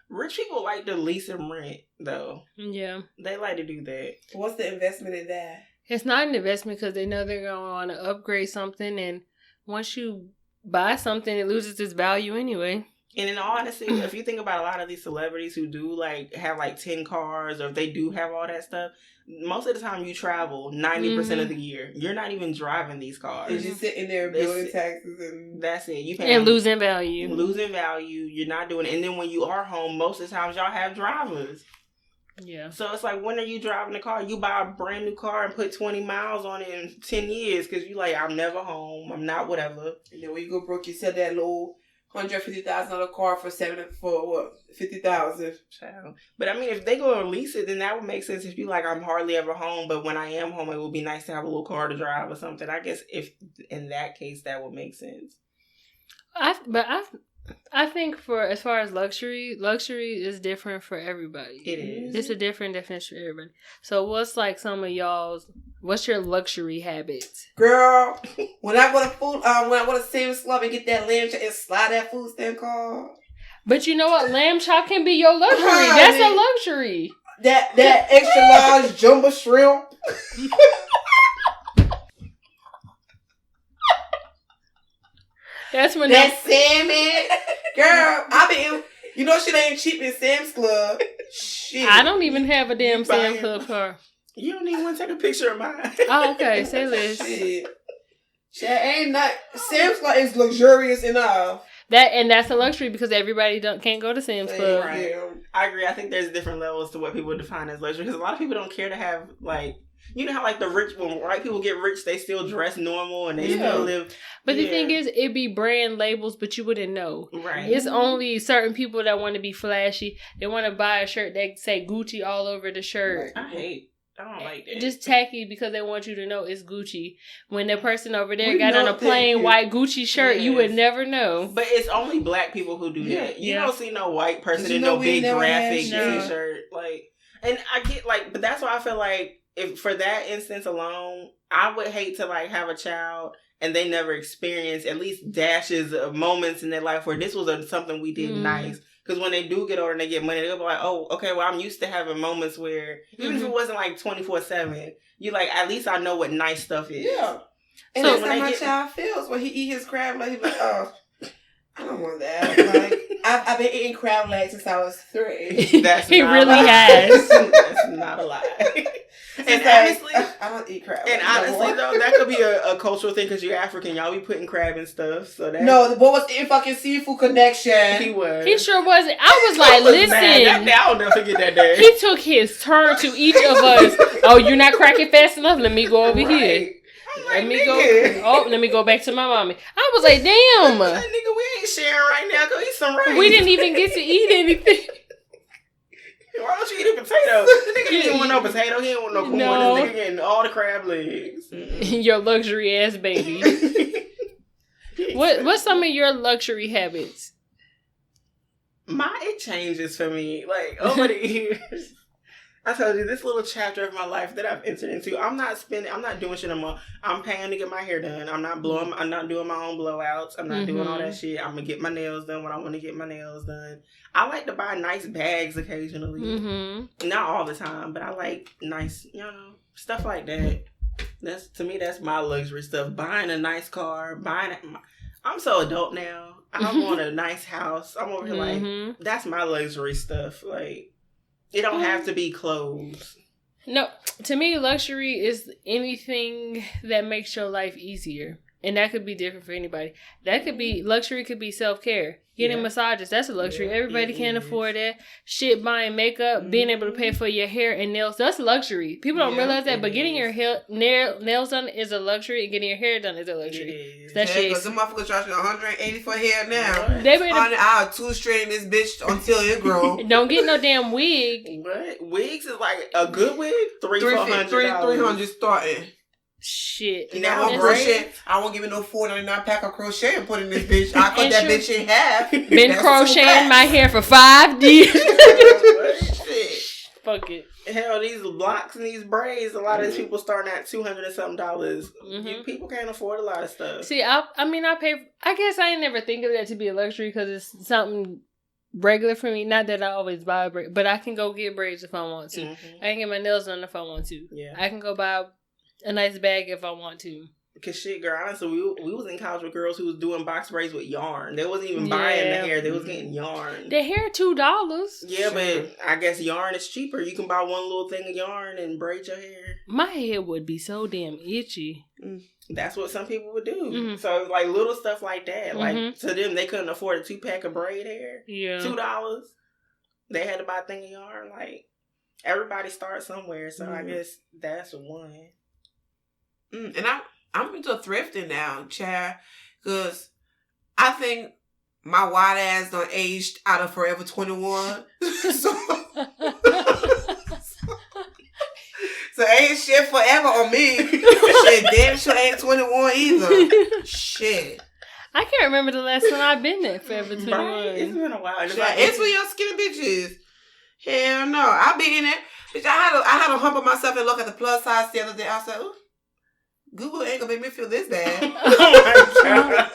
Rich people like to lease and rent, though. Yeah. They like to do that. What's the investment in that? It's not an investment because they know they're going to want to upgrade something, and once you buy something, it loses its value anyway. And in all honesty, if you think about a lot of these celebrities who do like have like 10 cars, or if they do have all that stuff, most of the time you travel 90% of the year. You're not even driving these cars. You're just sitting there building taxes and that's it. You and losing value. Losing value. You're not doing it. And then when you are home, most of the times y'all have drivers. Yeah. So it's like, when are you driving the car? You buy a brand new car and put 20 miles on it in 10 years because you like, I'm never home. I'm not whatever. And then when you go broke, you sell that little $150,000 car for $50,000. But I mean, if they go and lease it, then that would make sense. If you like, I'm hardly ever home, but when I am home, it would be nice to have a little car to drive or something. I guess if in that case, that would make sense. I think for as far as luxury is different for everybody. It is. It's a different definition for everybody. So what's like some of what's your luxury habits? Girl, when I go to Sam's Club and get that lamb chop and slide that food stamp card. But you know what? Lamb chop can be your luxury. That's a luxury. That extra large jumbo shrimp. That's when that salmon. Girl, you know shit ain't cheap in Sam's Club. Shit. I don't even have a damn Sam's Club car. You don't even want to take a picture of mine. Oh, okay. Say less. Shit ain't not. Sam's Club is luxurious enough. That's a luxury because everybody can't go to Sam's Club. Right. Yeah. I agree. I think there's different levels to what people define as luxury, because a lot of people don't care to have like. You know how like when white people get rich, they still dress normal and they still live. But the thing is, it'd be brand labels, but you wouldn't know. Right. It's only certain people that want to be flashy. They want to buy a shirt that say Gucci all over the shirt. I don't like that. Just tacky because they want you to know it's Gucci. When the person over there got on a plain white Gucci shirt, you would never know. But it's only black people who do that. You don't see no white person in no big graphic t-shirt. Like, and I get like, but that's why I feel like, if for that instance alone, I would hate to like have a child and they never experienced at least dashes of moments in their life where this was something we did nice. Because when they do get older and they get money, they'll be like, oh, okay, well, I'm used to having moments where, even if it wasn't like 24/7, you like, at least I know what nice stuff is. Yeah. And So that's how my child feels when he eat his crab legs. He's like, oh, I don't want that. Like, I've been eating crab legs since I was 3. That's He not really a lie. has. That's not a lie. And honestly, I don't eat crab. and honestly though, that could be a cultural thing because you're African. Y'all be putting crab and stuff. So that No, what was in fucking Seafood Connection? he was. He sure wasn't. I was like, was mad. listen. That, I'll never forget that day. He took his turn to each of us. Oh, you're not cracking fast enough? Let me go over here. Right. I'm like, Let me nigga. go. Oh, let me go back to my mommy. I was like, damn. Like, nigga, we ain't sharing right now. Go eat some rice. We didn't even get to eat anything. Why don't you eat a potato? This nigga didn't want no potato. He didn't want no corn. No. This nigga getting all the crab legs. Your luxury ass baby. What's some of your luxury habits? It changes for me. Like, over the years, I told you, this little chapter of my life that I've entered into, I'm not doing shit no more. I'm paying to get my hair done. I'm not doing my own blowouts. I'm not doing all that shit. I'm gonna get my nails done when I want to get my nails done. I like to buy nice bags occasionally. Mm-hmm. Not all the time, but I like nice, stuff like that. To me, that's my luxury stuff. Buying a nice car, I'm so adult now. I want a nice house. I'm over here like, that's my luxury stuff. Like, it don't have to be clothes. No, to me, luxury is anything that makes your life easier. And that could be different for anybody. That could be, luxury could be self-care. Getting massages, that's a luxury. Yeah, Everybody can't afford that. Shit, buying makeup, being able to pay for your hair and nails, that's luxury. People don't realize that, but getting your nails done is a luxury, and getting your hair done is a luxury. That shit. Because the motherfuckers charging $180 for hair now. They better, I'll two-straighten this bitch until it grows. don't get no damn wig. What? Wigs is like a good wig, $300 $300 starting. Shit. Now I'm crochet. I won't give it no $4.99 pack of crochet and put in this bitch. I cut that bitch in half. Been crocheting my hair for 5 years. Shit. Fuck it. Hell, these blocks and these braids, a lot of these people starting at $200 and something dollars. People can't afford a lot of stuff. See, I pay. I guess I ain't never think of that to be a luxury because it's something regular for me. Not that I always buy braids, but I can go get braids if I want to. I can get my nails done if I want to. Yeah, I can go buy a nice bag if I want to. Cause shit, girl, honestly, we was in college with girls who was doing box braids with yarn. They wasn't even buying the hair; they was getting yarn. The hair $2. Yeah, but I guess yarn is cheaper. You can buy one little thing of yarn and braid your hair. My hair would be so damn itchy. That's what some people would do. So like little stuff like that, like to them, they couldn't afford a 2-pack of braid hair. Yeah, $2. They had to buy a thing of yarn. Like everybody starts somewhere, so I guess that's one. And I'm into thrifting now, Chad, because I think my white ass done aged out of Forever 21. So ain't shit forever on me. Shit, damn sure ain't 21 either. Shit. I can't remember the last time I've been there. Forever 21. Right? It's been a while. It's for your skinny bitches. Hell no, I be in there. Bitch, I had to humble myself and look at the plus size the other day. I said, ooh. Google ain't gonna make me feel this bad. Oh my God.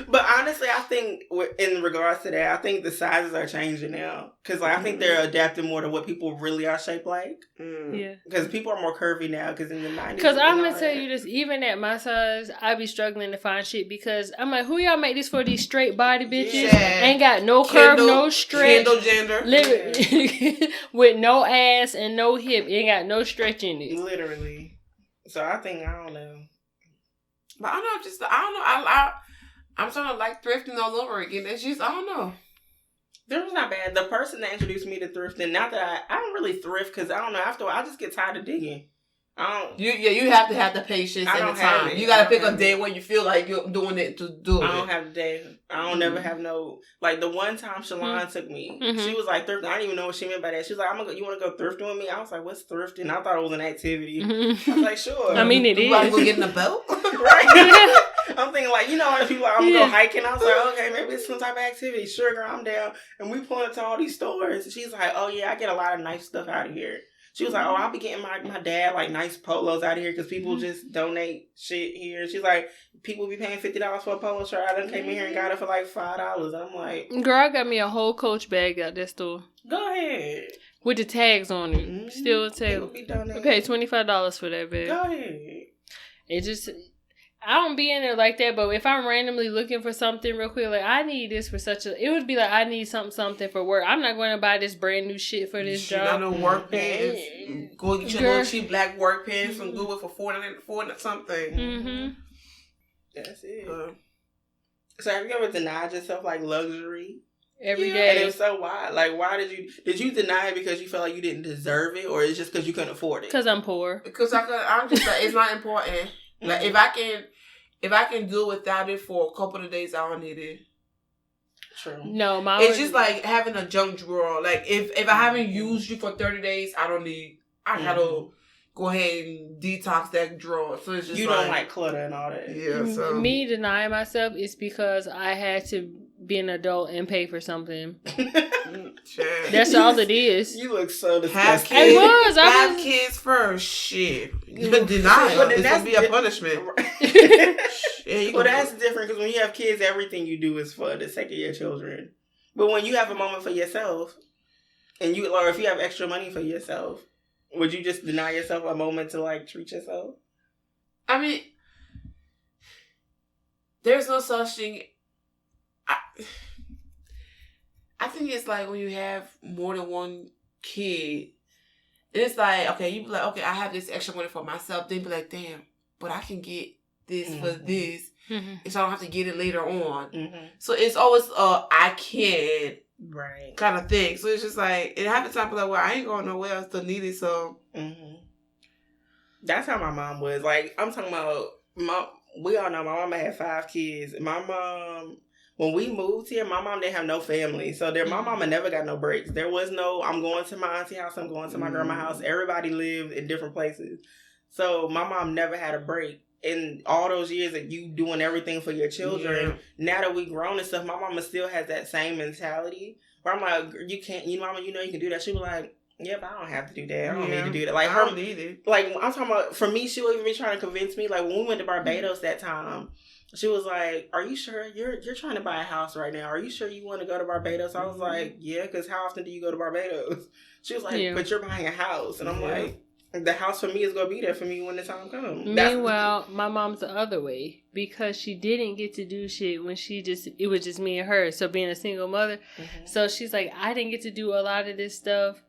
But honestly, I think in regards to that, I think the sizes are changing now. Because I think they're adapting more to what people really are shaped like. Yeah. Because people are more curvy now. Because in the 90s. Because I'm going to tell you this, even at my size, I be struggling to find shit. Because I'm like, who y'all make this for, these straight body bitches? Yeah. Ain't got no curve, no stretch. Kendall gender. Literally. With no ass and no hip. Ain't got no stretch in it. Literally. So I think, I don't know. But I don't know. I'm starting to like thrifting all over again. It's just, I don't know. Thrifting's not bad. The person that introduced me to thrifting, not that I don't really thrift because I don't know. After a while, I just get tired of digging. I don't. You have to have the patience and the time. You got to pick a day when you feel like you're doing it to do it. I don't have the day. I don't never have no, like the one time Shalon took me, she was like thrifting. I didn't even know what she meant by that. She was like, you want to go thrifting with me? I was like, what's thrifting? I thought it was an activity. I was like, sure. I mean, it is. You want to go get in a boat? Right. I'm thinking like, you know, when people are like, I'm going to go hiking. I was like, okay, maybe it's some type of activity. Sure, girl, I'm down. And we pulled into all these stores. And she's like, oh yeah, I get a lot of nice stuff out of here. She was like, oh, I'll be getting my dad like nice polos out of here because people just donate shit here. She's like, people be paying $50 for a polo shirt. I done came in here and got it for like $5. And I'm like, girl, I got me a whole Coach bag out that store. Go ahead. With the tags on it. Still a tag. I paid $25 for that bag. Go ahead. It just... I don't be in there like that, but if I'm randomly looking for something real quick, like, I need this for it would be like, I need something for work. I'm not going to buy this brand new shit for this job. Not no work pants. Go get your little cheap black work pants from Google for $4 something. Mm-hmm. That's it. So have you ever denied yourself like luxury? Every day. And if so, why? Like, why did you deny it because you felt like you didn't deserve it, or it's just because you couldn't afford it? Because I'm poor. Because I'm just like, it's not important. Like, if I can do without it for a couple of days, I don't need it. True. No, it's just like having a junk drawer. Like, if I haven't used you for 30 days, I gotta go ahead and detox that drawer. So it's just you don't like clutter and all that. Yeah. So me denying myself is because I had to be an adult and pay for something. That's all it is. You look so disgusting. Have kids first. Shit. Deny it. It's gonna be a punishment. Well, that's different because when you have kids, everything you do is for the sake of your children. But when you have a moment for yourself, or if you have extra money for yourself, would you just deny yourself a moment to like treat yourself? I mean, there's no such thing. I think it's like when you have more than one kid, it's like, okay, you be like, okay, I have this extra money for myself. Then be like, damn, but I can get this for this. And so I don't have to get it later on. So it's always I can kind of thing. So it's just like, it happens to be like, well, I ain't going nowhere else to need it. So that's how my mom was. Like, I'm talking about we all know my mama had 5 kids. My mom, when we moved here, my mom didn't have no family. So my mama never got no breaks. There was no, I'm going to my auntie house, I'm going to my grandma's house. Everybody lived in different places. So my mom never had a break. In all those years of you doing everything for your children, now that we grown and stuff, my mama still has that same mentality. Where I'm like, you can't, mama, you can do that. She was like, yeah, but I don't have to do that. I don't need to do that. Like, I don't need it. Like, I'm talking about, for me, she was even trying to convince me. Like, when we went to Barbados that time, she was like, are you sure you're trying to buy a house right now? Are you sure you want to go to Barbados? I was like, yeah, because how often do you go to Barbados? She was like, but you're buying a house. And I'm like, the house for me is going to be there for me when the time comes. Meanwhile, my mom's the other way because she didn't get to do shit when it was just me and her. So being a single mother. So she's like, I didn't get to do a lot of this stuff.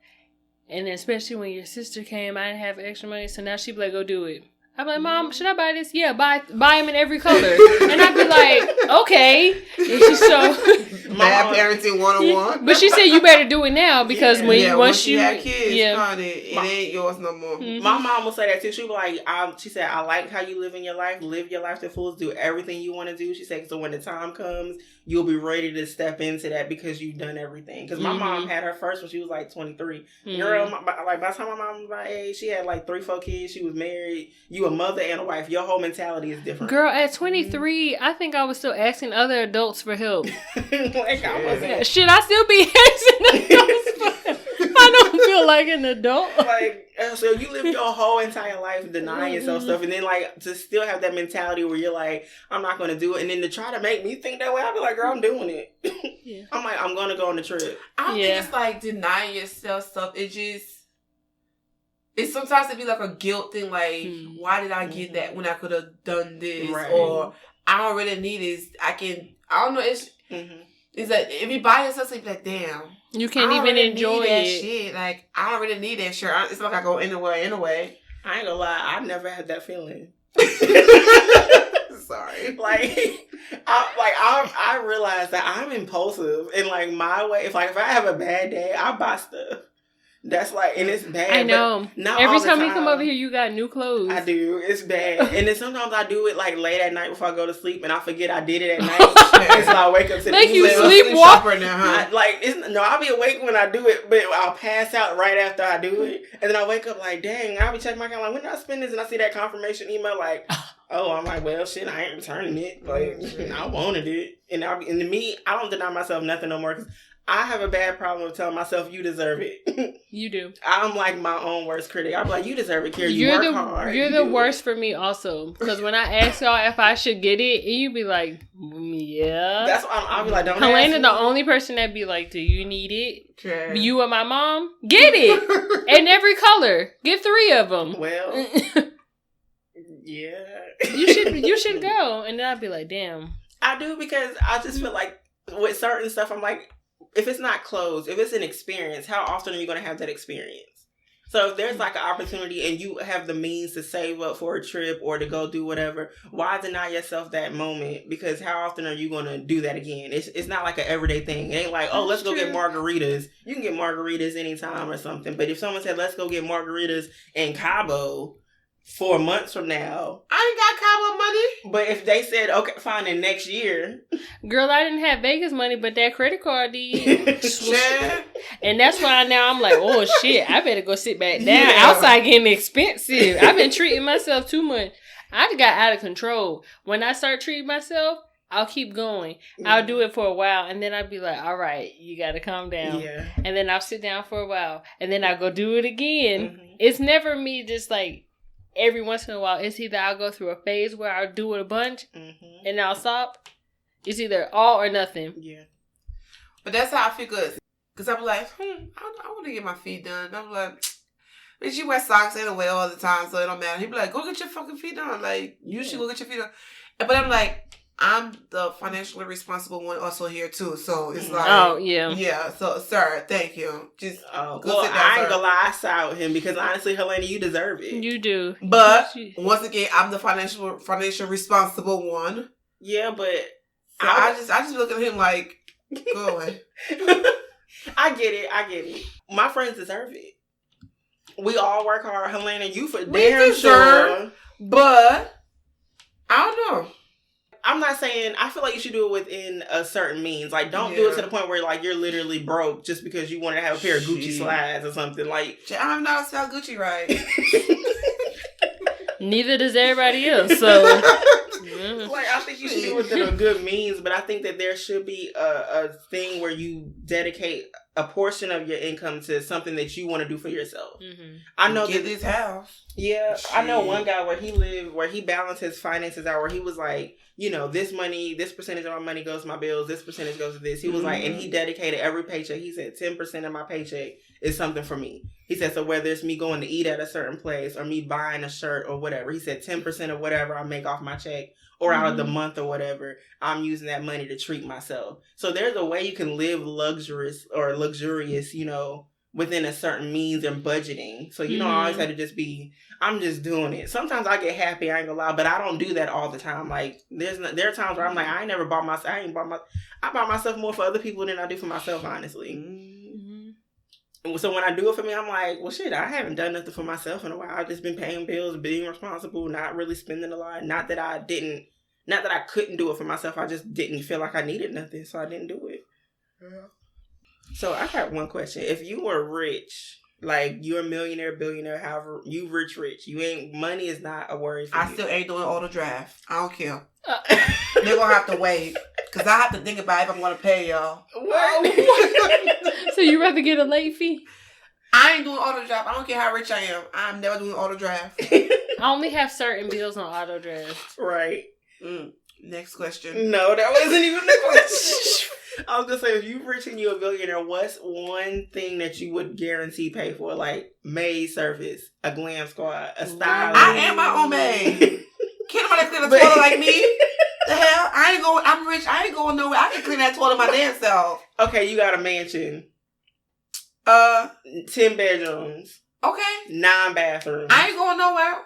And especially when your sister came, I didn't have extra money. So now she'd be like, go do it. I'm like, Mom, should I buy this? Yeah, buy them in every color. And I'd be like, okay. And she's bad parenting 101. But she said you better do it now because once you have kids, it ain't yours no more. My mom will say that too. She was like, she said, I like how you live in your life. Live your life to the fullest. Do everything you want to do. She said, so when the time comes, you'll be ready to step into that because you've done everything. Because my mom had her first when she was like 23. Girl, by the time my mom was my age, she had like 3-4 kids. She was married. You a mother and a wife. Your whole mentality is different. Girl, at 23, I think I was still asking other adults for help. Like I wasn't. Should I still be asking adults for help? I don't feel like an adult. Like, so you live your whole entire life denying yourself stuff, and then like to still have that mentality where you're like, I'm not going to do it, and then to try to make me think that way, I'll be like, girl, I'm doing it. I'm like, I'm going to go on the trip. I don't think it's like denying yourself stuff. It's sometimes it be like a guilt thing, like, why did I get that when I could have done this? Right. Or I don't really need this. I don't know. It's like, if you buy yourself, you be like, damn. You can't even really enjoy that it. Shit. Like, I don't really need that shirt. It's like I go anywhere. I ain't gonna lie, I've never had that feeling. Sorry. I realize that I'm impulsive in like my way. If I have a bad day, I buy stuff. That's like, and it's bad. I know. Not every all the time you come over here, you got new clothes. I do. It's bad. And then sometimes I do it like late at night before I go to sleep, and I forget I did it at night. And so I wake up to like the you sleepwalker now, huh? I'll be awake when I do it, but I'll pass out right after I do it, and then I wake up like, dang, I'll be checking my account like, when did I spend this? And I see that confirmation email like, Oh, I'm like, well, shit, I ain't returning it. Like, I wanted it. And to me, I don't deny myself nothing no more because I have a bad problem with telling myself you deserve it. You do. I'm like my own worst critic. I'm like, you deserve it, Kira. You work hard. You're the worst for me also. Because when I ask y'all if I should get it, you be like, yeah. That's why I'll be like, don't Helena ask the me. only person that be like, do you need it? Okay. You and my mom? Get it. In every color. Get 3 of them. Well, yeah. You should go. And then I'd be like, damn. I do because I just feel like with certain stuff, I'm like, if it's not clothes, if it's an experience, how often are you going to have that experience? So if there's like an opportunity and you have the means to save up for a trip or to go do whatever, why deny yourself that moment? Because how often are you going to do that again? It's not like an everyday thing. It ain't like, oh, let's go get margaritas. You can get margaritas anytime or something. But if someone said, let's go get margaritas in Cabo 4 months from now, I ain't got Cabo money. but if they said, okay, fine, then next year. Girl, I didn't have Vegas money, but that credit card did. Yeah. And that's why now I'm like, oh shit, I better go sit back down. Yeah. Outside getting expensive. I've been treating myself too much. I got out of control. When I start treating myself, I'll keep going. I'll do it for a while, and then I'll be like, all right, you got to calm down. Yeah. And then I'll sit down for a while, and then I'll go do it again. It's never me just like, every once in a while, it's either I'll go through a phase where I'll do it a bunch, and I'll stop. It's either all or nothing. Yeah. But that's how I feel good. Because I'm like, I want to get my feet done. I'm like, bitch, you wear socks anyway all the time, so it don't matter. He be like, go get your fucking feet done. Like, you should go get your feet done. But I'm like, I'm the financially responsible one also here too. So it's like, Oh, yeah. Yeah, so, sir, thank you. Just Oh, go well, sit down, I ain't sir. gonna lie, I side with him because honestly, Helena, you deserve it. You do. But, once again, I'm the financial responsible one. Yeah, but So I just look at him like, go away. I get it. My friends deserve it. We all work hard. Helena, you for damn sure. But I don't know. I'm not saying, I feel like you should do it within a certain means. Like, don't do it to the point where, like, you're literally broke just because you want to have a pair of Gucci slides or something. Like, I'm not spell Gucci right. Neither does everybody else, so. Like, I think you should do it within a good means, but I think that there should be a thing where you dedicate a portion of your income to something that you want to do for yourself. I know Get this house. Yeah, I know one guy where he balanced his finances out, where he was like, you know, this percentage of my money goes to my bills, this percentage goes to this. He was like, and he dedicated every paycheck. He said 10% of my paycheck is something for me. He said, so whether it's me going to eat at a certain place or me buying a shirt or whatever, he said 10% of whatever I make off my check or out of the month or whatever, I'm using that money to treat myself. So there's a way you can live luxurious, you know, within a certain means and budgeting. So you don't always have to just be, I'm just doing it. Sometimes I get happy, I ain't gonna lie, but I don't do that all the time. Like there are times where I'm like, I buy myself more for other people than I do for myself, honestly. So when I do it for me, I'm like, well, shit, I haven't done nothing for myself in a while. I've just been paying bills, being responsible, not really spending a lot. Not that I couldn't do it for myself. I just didn't feel like I needed nothing, so I didn't do it. Yeah. So I got one question. If you were rich, like you're a millionaire, billionaire, however, you rich, money is not a worry for you. I still ain't doing auto draft. I don't care. They're going to have to wait. Because I have to think about if I'm going to pay y'all. What? So you rather get a late fee? I ain't doing auto draft. I don't care how rich I am. I'm never doing auto draft. I only have certain bills on auto draft. Right. Next question. No, that wasn't even the question. I was gonna say, if you're rich and you're a billionaire, what's one thing that you would guarantee pay for? Like maid service, a glam squad, a style. I am my own maid. Can't nobody clean a toilet like me. The hell? I'm rich. I ain't going nowhere. I can clean that toilet my damn self. Okay, you got a mansion. 10 bedrooms. Okay. 9 bathrooms. I ain't going nowhere.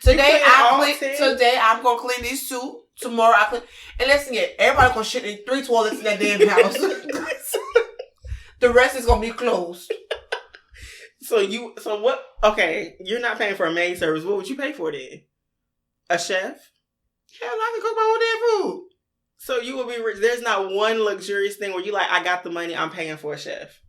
Today I'm gonna clean these 2. Tomorrow I clean. And listen, everybody gonna shit in 3 toilets in that damn house. The rest is gonna be closed. So what? Okay, you're not paying for a maid service. What would you pay for then? A chef? Hell, I can cook my own damn food. So you will be rich. There's not one luxurious thing where you like, I got the money, I'm paying for a chef.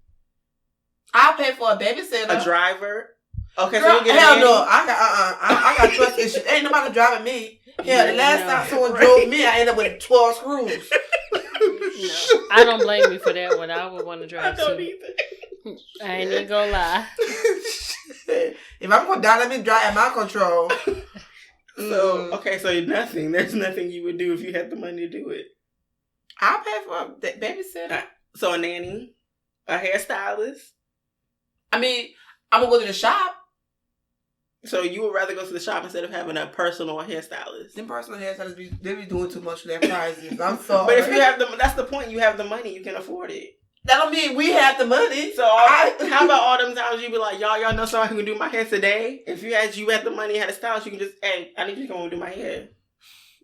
I'll pay for a babysitter. A driver. Okay, Girl, so you get hell a no. I got trust issues. Ain't nobody driving me. Hell, the last time someone drove me, I ended up with 12 screws. No, I don't blame you for that one. I would want to drive I don't too. either. I ain't even gonna lie. If I'm going to die, let me drive at my control. So, okay, so nothing. There's nothing you would do if you had the money to do it. I'll pay for a babysitter. So a nanny, a hairstylist. I mean, I'm going to go to the shop. So you would rather go to the shop instead of having a personal hairstylist? Them personal hairstylists, they be doing too much for their prices. I'm sorry. But if you have that's the point. You have the money, you can afford it. That don't mean we have the money. So how about all them times you be like, y'all know somebody who can do my hair today? If you had the money, had a stylist, you can just, hey, I need you to come and do my hair.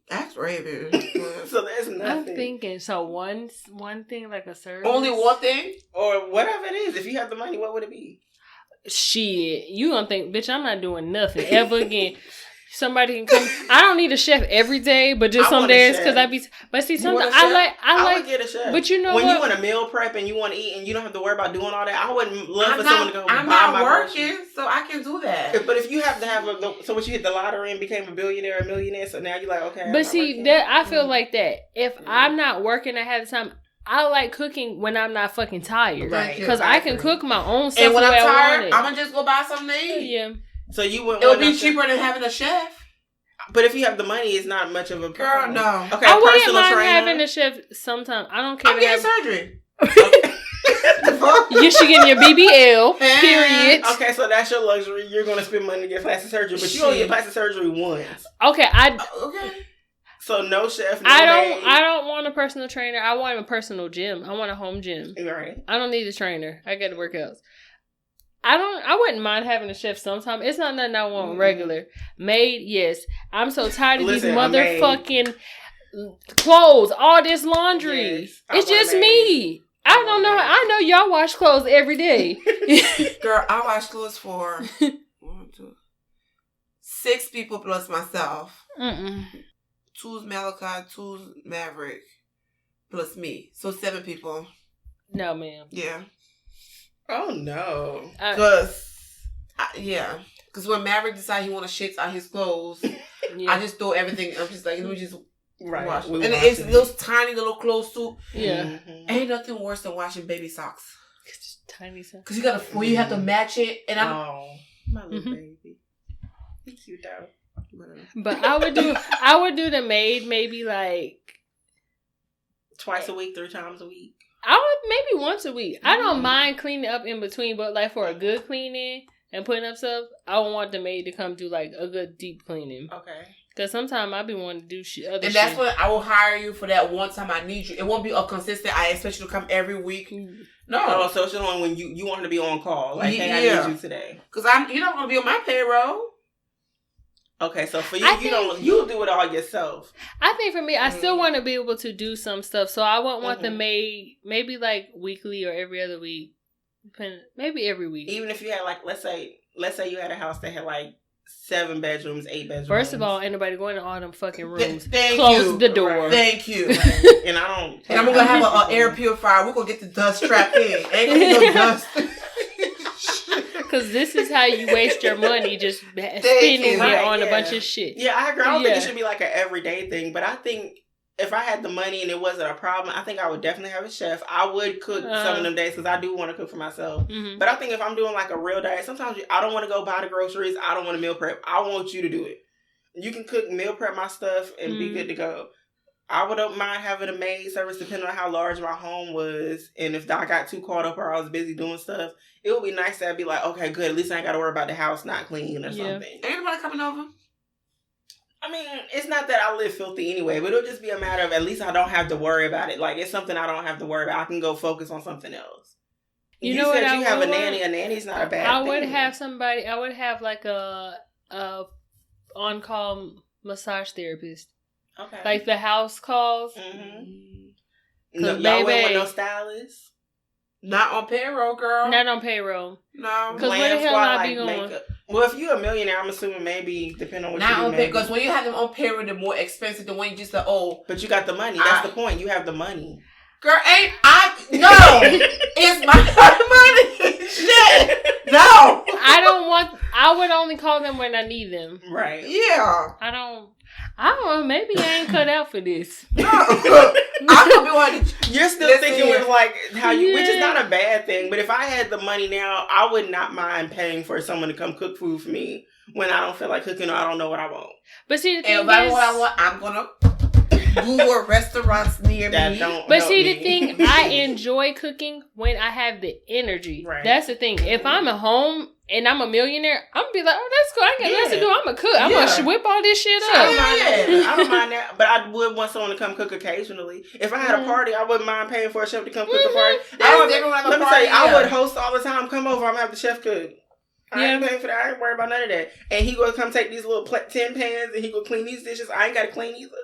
That's Raven. So there's nothing. I'm thinking, so one thing like a service. Only one thing? Or whatever it is. If you have the money, what would it be? Shit, you gonna think, bitch, I'm not doing nothing ever again. Somebody can come. I don't need a chef every day, but just some days because I be. But see, sometimes I would get a chef. But you know when what? you want a meal prep and you want to eat and you don't have to worry about doing all that, I wouldn't love for someone to go. I'm buy not my working, groceries. so I can do that. But if you have to have so what you hit the lottery and became a billionaire, or a millionaire, so now you're like, okay. But see, that I feel like that if I'm not working, I have the time. I like cooking when I'm not fucking tired, right? Because I can cook my own stuff. And when I'm tired, I'm gonna just go buy something to eat. Yeah. So you would. It'll be cheaper than having a chef. But if you have the money, it's not much of a problem. Girl, no. Okay, I wouldn't mind trainer. having a chef sometime. I don't care. I'm getting surgery. You should get your BBL. Period. Okay, so that's your luxury. You're gonna spend money to get plastic surgery, but you only get plastic surgery once. Okay, okay. So no chef. No I don't want a personal trainer. I want a personal gym. I want a home gym. Right. I don't need a trainer. I got to work out. I wouldn't mind having a chef sometime. It's not nothing I want regular. Maid, yes. I'm so tired of these motherfucking clothes. All this laundry. Yes, it's just me. I don't know. I know y'all wash clothes every day. Girl, I wash clothes for 6 people plus myself. 2's Malachi, 2's Maverick, plus me. So 7 people. No, ma'am. Yeah. Oh, no. Because when Maverick decides he want to shit out his clothes, I just throw everything. I'm just like, let me just wash. And it's those tiny little clothes too. Yeah. Mm-hmm. Ain't nothing worse than washing baby socks. Tiny socks. Because you have to match it. And my little baby. He's cute though. But I would do the maid maybe like twice a week, 3 times a week. I would maybe once a week. I don't mind cleaning up in between, but like for a good cleaning and putting up stuff, I would want the maid to come do like a good deep cleaning. Okay. Because sometimes I be wanting to do other shit. And that's when I will hire you for that one time I need you. It won't be a consistent, I expect you to come every week. No. Oh, so it's only when you want her to be on call. Like, hey, I need you today. Because you're not going to be on my payroll. Okay, so for you, you'll do it all yourself. I think for me, I still want to be able to do some stuff. So I won't want the maid maybe like weekly or every other week. Maybe every week. Even if you had like, let's say you had a house that had like 7 bedrooms, 8 bedrooms. First of all, ain't nobody going to all them fucking rooms. Close the door. Right. Thank you. And I don't. And I'm going to have an air purifier. We're going to get the dust trapped in. Ain't going to be no dust. Because this is how you waste your money, just spending it on a bunch of shit. Yeah, I agree. I don't think it should be like an everyday thing, but I think if I had the money and it wasn't a problem, I think I would definitely have a chef. I would cook some of them days because I do want to cook for myself. Mm-hmm. But I think if I'm doing like a real day, sometimes I don't want to go buy the groceries. I don't want to meal prep. I want you to do it. You can cook, meal prep my stuff, and be good to go. I wouldn't mind having a maid service depending on how large my home was. And if I got too caught up or I was busy doing stuff, it would be nice to be like, okay, good. At least I ain't got to worry about the house not clean or something. Ain't nobody coming over? I mean, it's not that I live filthy anyway, but it'll just be a matter of at least I don't have to worry about it. Like, it's something I don't have to worry about. I can go focus on something else. You know said what you have a nanny. A nanny's not a bad thing. I would have somebody, I would have like a on-call massage therapist. Okay. Like the house calls. Mm-hmm. No, y'all wouldn't want no stylist? Not on payroll, girl. Not on payroll. No. Because where the hell I be going? Makeup. Well, if you're a millionaire, I'm assuming maybe, depending on what not you do. On payroll. Because when you have them on payroll, they're more expensive than when you just say, oh. But you got the money. That's the point. You have the money. Girl, it's my money. Shit. No. I would only call them when I need them. Right. Yeah. I don't know. Maybe I ain't cut out for this. No. I'm gonna be one. You're still thinking with like how you, which is not a bad thing. But if I had the money now, I would not mind paying for someone to come cook food for me when I don't feel like cooking or I don't know what I want. But see, the thing and if I know what I want, I'm gonna Google restaurants near me. But see, the thing, I enjoy cooking when I have the energy. Right. That's the thing. If I'm at home and I'm a millionaire, I'm gonna be like, oh, that's cool. I ain't got nothing to do. I'm gonna cook. I'm gonna whip all this shit up. I don't mind that. But I would want someone to come cook occasionally. If I had a party, I wouldn't mind paying for a chef to come cook a party. Let me tell you, I would host all the time. Come over, I'm gonna have the chef cook. I ain't paying for that. I ain't worried about none of that. And he gonna come take these little tin pans and he gonna clean these dishes. I ain't gotta clean either.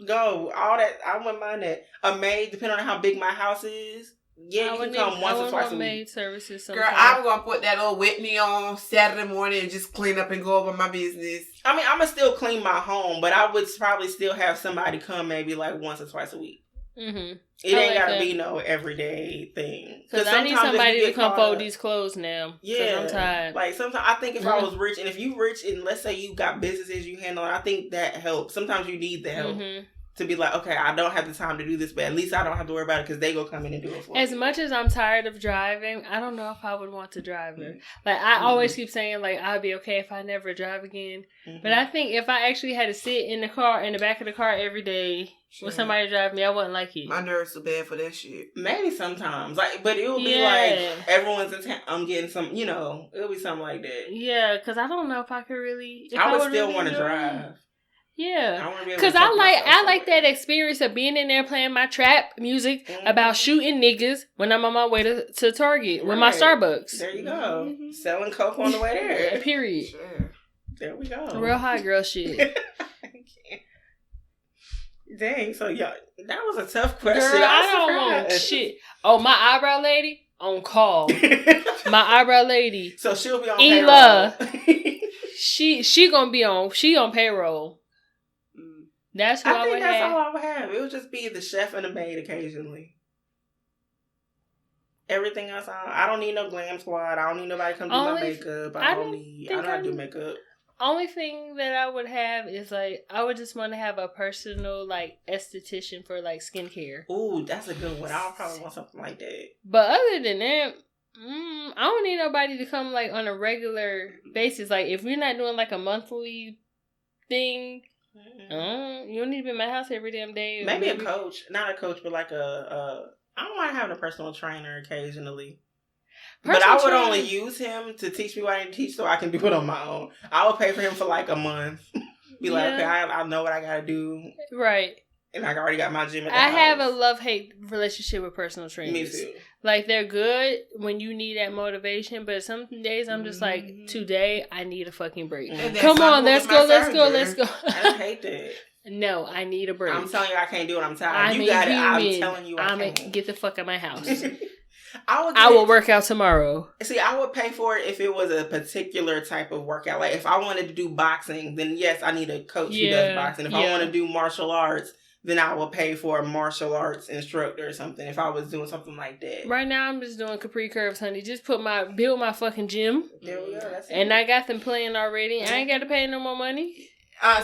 Go. All that. I wouldn't mind that. A maid, depending on how big my house is. Yeah, you can come once or twice a week. Maid services sometime. Girl, I'm gonna put that old Whitney on Saturday morning and just clean up and go over my business. I mean, I'm gonna still clean my home, but I would probably still have somebody come maybe like once or twice a week. Mm-hmm. It ain't gotta be no everyday thing. Because I need somebody to come fold these clothes now. Yeah, I'm tired. Like sometimes I think if I was rich, and if you rich, and let's say you got businesses you handle, I think that helps. Sometimes you need the help. Mm-hmm. To be like, okay, I don't have the time to do this, but at least I don't have to worry about it because they go come in and do it for me. As much as I'm tired of driving, I don't know if I would want to drive her. Like, I always keep saying, like, I'll be okay if I never drive again. Mm-hmm. But I think if I actually had to sit in the car, in the back of the car every day with somebody drive me, I wouldn't like it. My nerves are bad for that shit. Maybe sometimes. Like, but it will be like, everyone's in town, I'm getting some, it'll be something like that. Yeah, because I don't know if I could really... I would still want to drive. Yeah, because I like that experience of being in there playing my trap music about shooting niggas when I'm on my way to Target with my Starbucks. There you go. Mm-hmm. Selling coke on the way there. Period. Sure. There we go. Real hot girl shit. Dang, so y'all, that was a tough question. Girl, I don't want shit. Oh, my eyebrow lady on call. My eyebrow lady. So she'll be on Ela. payroll. she gonna be on. She on payroll. That's who I would have. That's all I would have. It would just be the chef and the maid occasionally. Everything else, I don't need no glam squad. I don't need nobody to come do my makeup. I don't do makeup. Only thing that I would have is like I would just want to have a personal like esthetician for like skincare. Ooh, that's a good one. I would probably want something like that. But other than that, I don't need nobody to come like on a regular basis. Like if you're not doing like a monthly thing. You don't need to be in my house every damn day. Maybe a coach. Not a coach, but like I don't mind having a personal trainer occasionally. But I would only use him to teach me what I need to teach so I can do it on my own. I would pay for him for like a month. Be like, okay, I know what I gotta do. Right. And I already got my gym at the house. I have a love-hate relationship with personal trainers. Me too. Like, they're good when you need that motivation, but some days I'm just like, today I need a fucking break. Come on, let's go. I hate that. No, I need a break. I'm telling you I can't do it. I'm tired. You got it. I'm telling you I can't. Get the fuck out of my house. I will work out tomorrow. See, I would pay for it if it was a particular type of workout. Like, if I wanted to do boxing, then yes, I need a coach who does boxing. If I want to do martial arts, then I will pay for a martial arts instructor or something if I was doing something like that. Right now, I'm just doing Capri Curves, honey. Just build my fucking gym. There we go. That's and I got them playing already. I ain't got to pay no more money.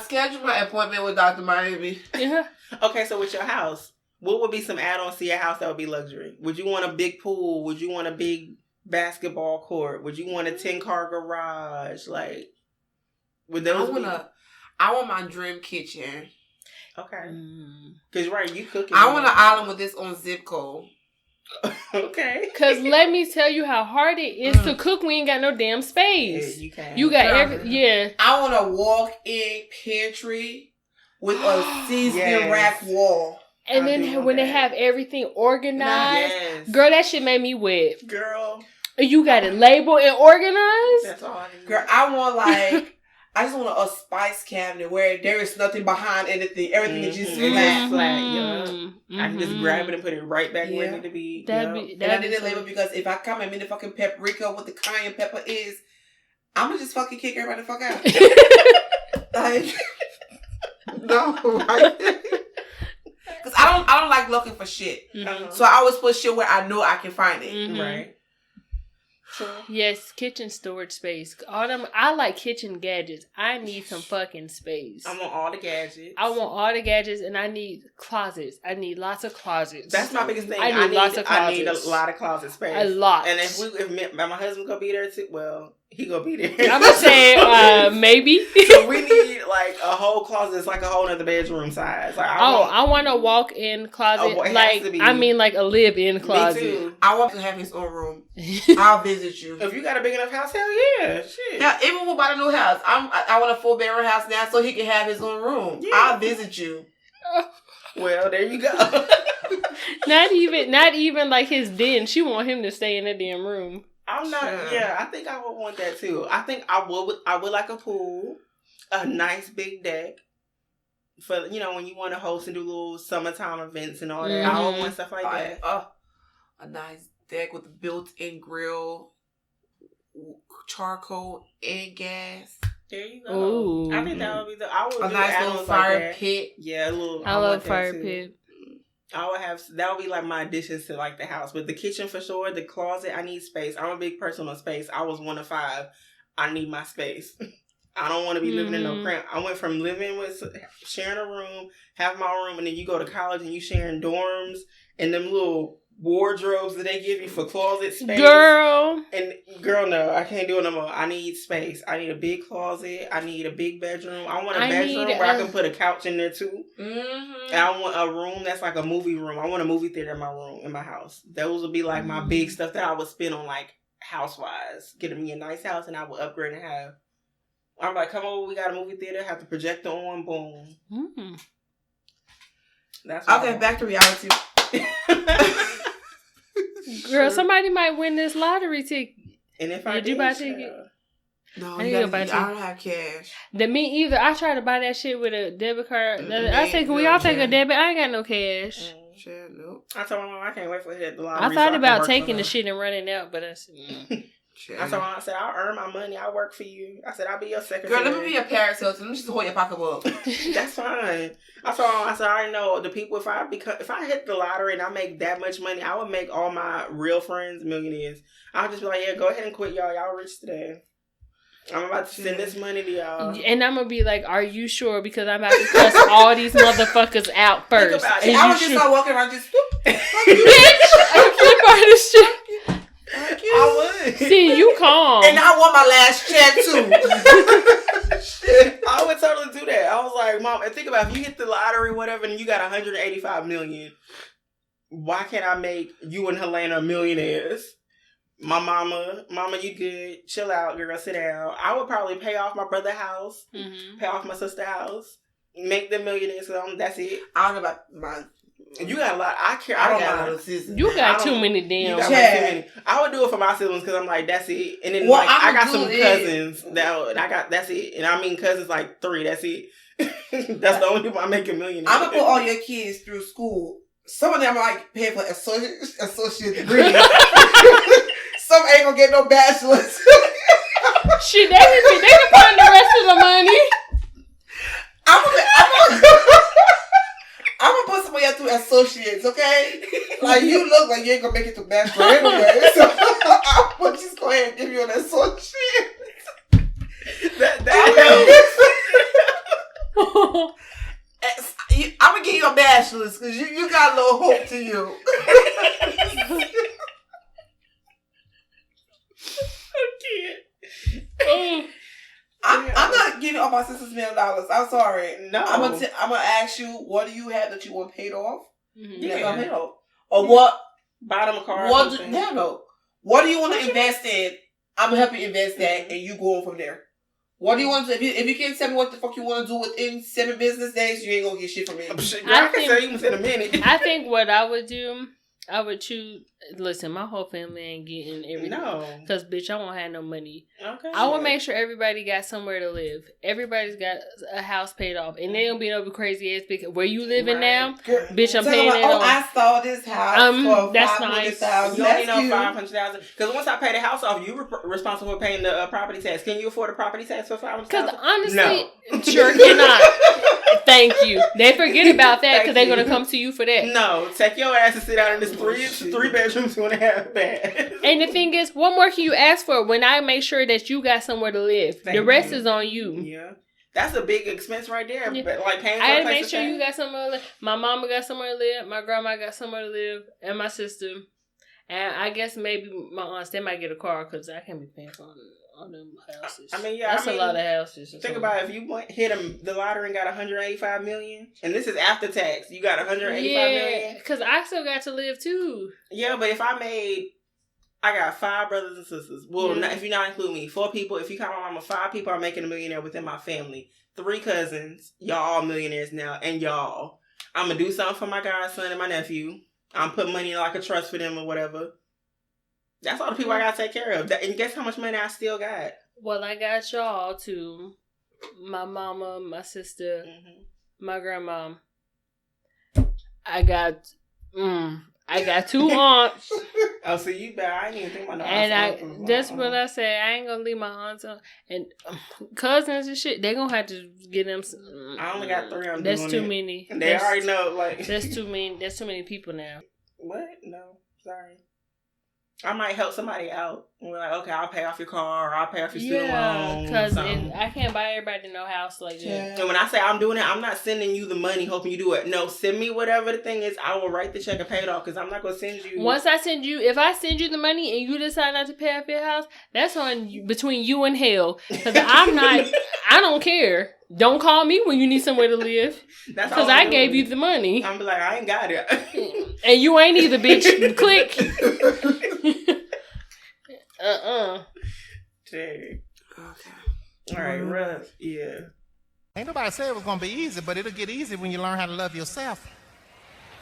Schedule my appointment with Dr. Miami. Yeah. Okay, so with your house, what would be some add-ons to your house that would be luxury? Would you want a big pool? Would you want a big basketball court? Would you want a 10-car garage? Like, would those I want my dream kitchen. Okay. Because, right, you cooking. I want an island with this on zip code. Okay. Because let me tell you how hard it is to cook when you ain't got no damn space. Yeah, you can. You got I want a walk-in pantry with a seasoning rack wall. And then when they have everything organized, girl, that shit made me wet. Girl. You got it labeled and organized? That's all I need. Girl, I just want a spice cabinet where there is nothing behind anything. Everything is just flat. I can just grab it and put it right back where it need to be. And I did it label because if I come and mean the fucking paprika, what the cayenne pepper is, I'm gonna just fucking kick everybody the fuck out. Like, no, right? Because I I don't like looking for shit. Mm-hmm. So I always put shit where I know I can find it. Mm-hmm. Right. True. Yes, kitchen storage space. All them. I like kitchen gadgets. I need some fucking space. I want all the gadgets. I want all the gadgets, and I need closets. I need lots of closets. That's my biggest thing. I need lots of I need a closets. lot of closet space. A lot. And if my husband gonna be there too, well, he gonna be there. I'm gonna say maybe. So we need like a whole closet. It's like a whole other bedroom size. Like I want a walk-in closet. it has Like to be. I mean, like a live-in closet. Me too. I want to have his own room. I'll visit you. If you got a big enough house, hell yeah, shit. Now, even when we bought a new house, I want a 4-bedroom house now so he can have his own room. Yeah. I'll visit you. Well, there you go. Not even like his den. She want him to stay in the damn room. I'm not. Yeah, I think I would want that too. I think I would like a pool, a nice big deck for when you want to host and do little summertime events and all that. I would want stuff like that. A nice deck with a built-in grill, charcoal and gas. There you go. Ooh. I think that would be I would A do nice little animals fire like that. pit. Yeah, a little. I love fire pit. I would have that would be like my additions to like the house, but the kitchen for sure. The closet, I need space. I'm a big person on space. I was 1 of 5. I need my space. I don't want to be living in no cramp. I went from living with sharing a room, have my room, and then you go to college and you sharing dorms and them little wardrobes that they give you for closet space. Girl, No, I can't do it no more. I need space. I need a big closet. I need a big bedroom. I want a bedroom where I can put a couch in there too. Mm-hmm. And I want a room that's like a movie room. I want a movie theater in my room, in my house. Those would be like my big stuff that I would spend on like house-wise. Getting me a nice house and I would upgrade and have. I'm like, come over, we got a movie theater, have the projector on, boom. Mm. That's what Okay, back to reality. Girl, somebody might win this lottery ticket. And if I Did you buy a ticket? No, I you need to gotta, buy I don't have cash. Me either. I tried to buy that shit with a debit card. I said, can we no, all take a yeah. debit? I ain't got no cash. Shit, nope. I told my mom I can't wait for the lottery. I thought so about work taking for the her. shit and running out, but I said, I told my mom, I said, I'll earn my money. I'll work for you. I said, I'll be your secretary. Girl, let me be a parasite. Let me just hold your pocketbook. That's fine. I told my mom, I said, I already know the people, if I hit the lottery and I make that much money, I would make all my real friends millionaires. I'll just be like, yeah, go ahead and quit, y'all. Y'all rich today. I'm about to send this money to y'all. and I'm gonna be like, are you sure? Because I'm about to cuss all these motherfuckers out first. about And it. I you would just start walking around just, fuck you, Keep all this shit. Fuck you. I would. See, you calm. And I want my last check too. I would totally do that. I was like, Mom, and think about if you hit the lottery, whatever, and you got 185 million, why can't I make you and Helena millionaires? My mama, you good. Chill out, girl. Sit down. I would probably pay off my brother's house, pay off my sister's house, make them millionaires. So that's it. I don't know about my. You got a lot. I care. I I don't got a lot mind. of sisters. You got I too don't- many You damn. got Yeah. too many. I would do it for my siblings because I'm like, that's it. And then Well, like I got I'ma some do it. cousins that's it. And I mean cousins like 3. That's it. That's the only people I make a million. I'm gonna put all your kids through school. Some of them are like paying for associate degree. Some ain't gonna get no bachelors. Shit, they can find the rest of the money. I'm gonna put somebody else through associates, okay? Like you look like you ain't gonna make it to bachelor anyway, so I'm just go ahead and give you an associate. I'm gonna give you a bachelor's because you got a little hope to you. I'm not giving all my sisters $1 million. I'm sorry. No. I'm gonna ask you, what do you have that you want paid off? Yeah. Gonna pay off. Or what? Buy them a car. What do you want to invest in? I'm gonna help you invest that, and you go on from there. What do you want to? If you can't tell me what the fuck you want to do within 7 business days, you ain't gonna get shit from me. I can tell you within a minute. I think what I would do, I would choose. Listen, my whole family ain't getting everything. No. Because, bitch, I won't have no money. Okay. I would make sure everybody got somewhere to live. Everybody's got a house paid off. And they don't be no crazy ass big. Where you living now? Girl, Bitch, I'm paying it off. I saw this house for that's $500,000. You only know $500,000. Because once I pay the house off, you responsible for paying the property tax. Can you afford a property tax for $500,000? Because honestly, no. Sure cannot. Thank you. They forget about that because they're going to come to you for that. No, take your ass and sit down in this three bedroom, 2.5 bed. And the thing is, what more can you ask for when I make sure that you got somewhere to live? The rest is on you. Yeah. That's a big expense right there. Yeah. But like paying for I a had to place make to sure stay. you got somewhere to live. My mama got somewhere to live. My grandma got somewhere to live. And my sister. And I guess maybe my aunts, they might get a car because I can't be paying for all them houses. I mean, yeah. That's a lot of houses. Think about it. If you hit the lottery and got $185 million, and this is after tax, you got $185 million. Because I still got to live too. Yeah, but if I got 5 brothers and sisters. Well, if you not include me, 4 people. If you count my mama, 5 people are making a millionaire within my family. 3 cousins. Y'all all millionaires now. And y'all. I'm going to do something for my godson and my nephew. I'm putting money in like a trust for them or whatever. That's all the people I got to take care of. And guess how much money I still got? Well, I got y'all too. My mama, my sister, my grandma. I got 2 aunts. Oh, so you bet. I didn't even think about no And that's what I say. I ain't gonna leave my aunts on. And cousins and shit, they gonna have to get them. I only got 3 on. That's too many. And they already know, like. That's too many. That's too many people now. What? No. Sorry. I might help somebody out. And we're like, okay, I'll pay off your car, or I'll pay off your student loan. Because I can't buy everybody no house like that. And when I say I'm doing it, I'm not sending you the money hoping you do it. No, send me whatever the thing is. I will write the check and pay it off because I'm not going to send you. Once I send you, if I send you the money and you decide not to pay off your house, that's on between you and hell. Because I don't care. Don't call me when you need somewhere to live. Because I gave you the money. I'm like, I ain't got it. And you ain't either, bitch. Click. Dang. Okay. All right, Russ. Yeah. Ain't nobody said it was gonna be easy, but it'll get easy when you learn how to love yourself.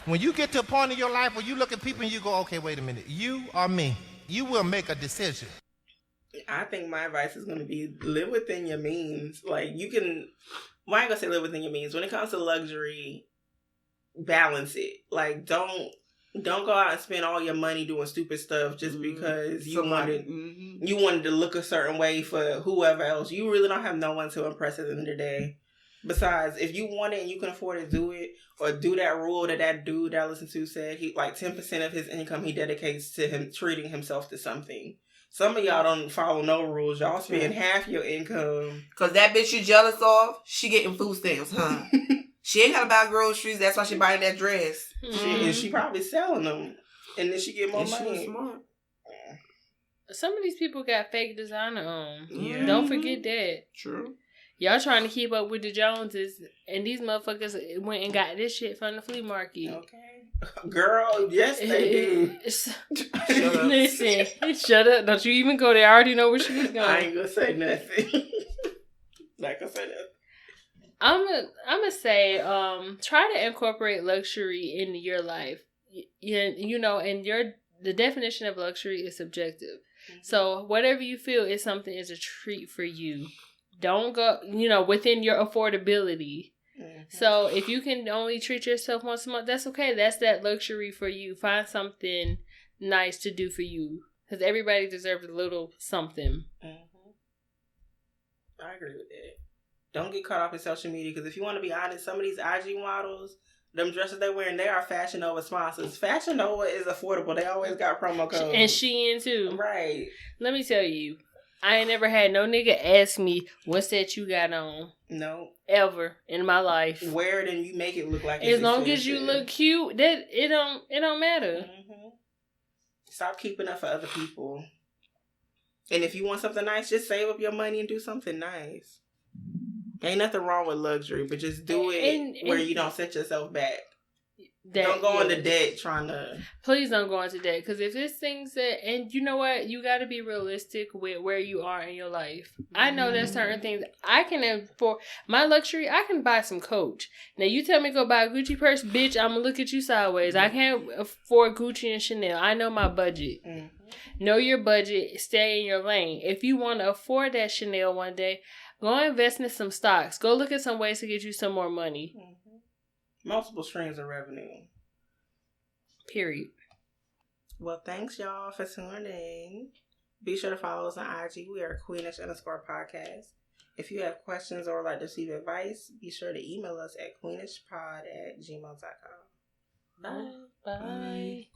When you get to a point in your life where you look at people and you go, okay, wait a minute, you or me, you will make a decision. I think my advice is going to be live within your means. Like, you can, well, I ain't going to say live within your means. When it comes to luxury, balance it. Like, don't go out and spend all your money doing stupid stuff just because you wanted to look a certain way for whoever else. You really don't have no one to impress at the end of the day. Besides, if you want it and you can afford to do it, or do that rule that dude that I listened to said, he like 10% of his income he dedicates to him treating himself to something. Some of y'all don't follow no rules. Y'all spend half your income. Because that bitch you jealous of, she getting food stamps, huh? She ain't got to buy groceries. That's why she buying that dress. And she probably selling them. And then she get more money. She smart. Some of these people got fake designer on. Yeah. Don't forget that. True. Y'all trying to keep up with the Joneses, and these motherfuckers went and got this shit from the flea market. Okay. Girl, yes they do. Listen, shut up. Don't you even go there. I already know where she was going. I ain't gonna say nothing. Not gonna say that. I'm gonna say, try to incorporate luxury into your life. You know, and the definition of luxury is subjective. Mm-hmm. So whatever you feel is something is a treat for you. Don't go, within your affordability. Mm-hmm. So if you can only treat yourself once a month, that's okay. That's that luxury for you. Find something nice to do for you. Because everybody deserves a little something. Mm-hmm. I agree with that. Don't get caught up in social media. Because if you want to be honest, some of these IG models, them dresses they're wearing, they are Fashion Nova sponsors. Fashion Nova is affordable. They always got promo codes. And Shein too. Right. Let me tell you. I ain't never had no nigga ask me what's that you got on. No. Ever in my life. Wear it and you make it look like it's as long expensive. as you look cute, that it don't matter. Mm-hmm. Stop keeping up for other people. And if you want something nice, just save up your money and do something nice. Ain't nothing wrong with luxury, but just do it where you don't set yourself back. Don't go into debt trying to. Please don't go into debt, because if it's things that, and you know what, you got to be realistic with where you are in your life. I know there's certain things I can afford. My luxury, I can buy some Coach. Now you tell me to go buy a Gucci purse, bitch, I'm gonna look at you sideways. I can't afford Gucci and Chanel. I know my budget. Know your budget. Stay in your lane. If you want to afford that Chanel one day, go invest in some stocks. Go look at some ways to get you some more money. Multiple streams of revenue. Period. Well, thanks y'all for tuning in. Be sure to follow us on IG. We are Queenish_podcast. If you have questions or would like to receive advice, be sure to email us at queenishpod@gmail.com. Bye. Bye.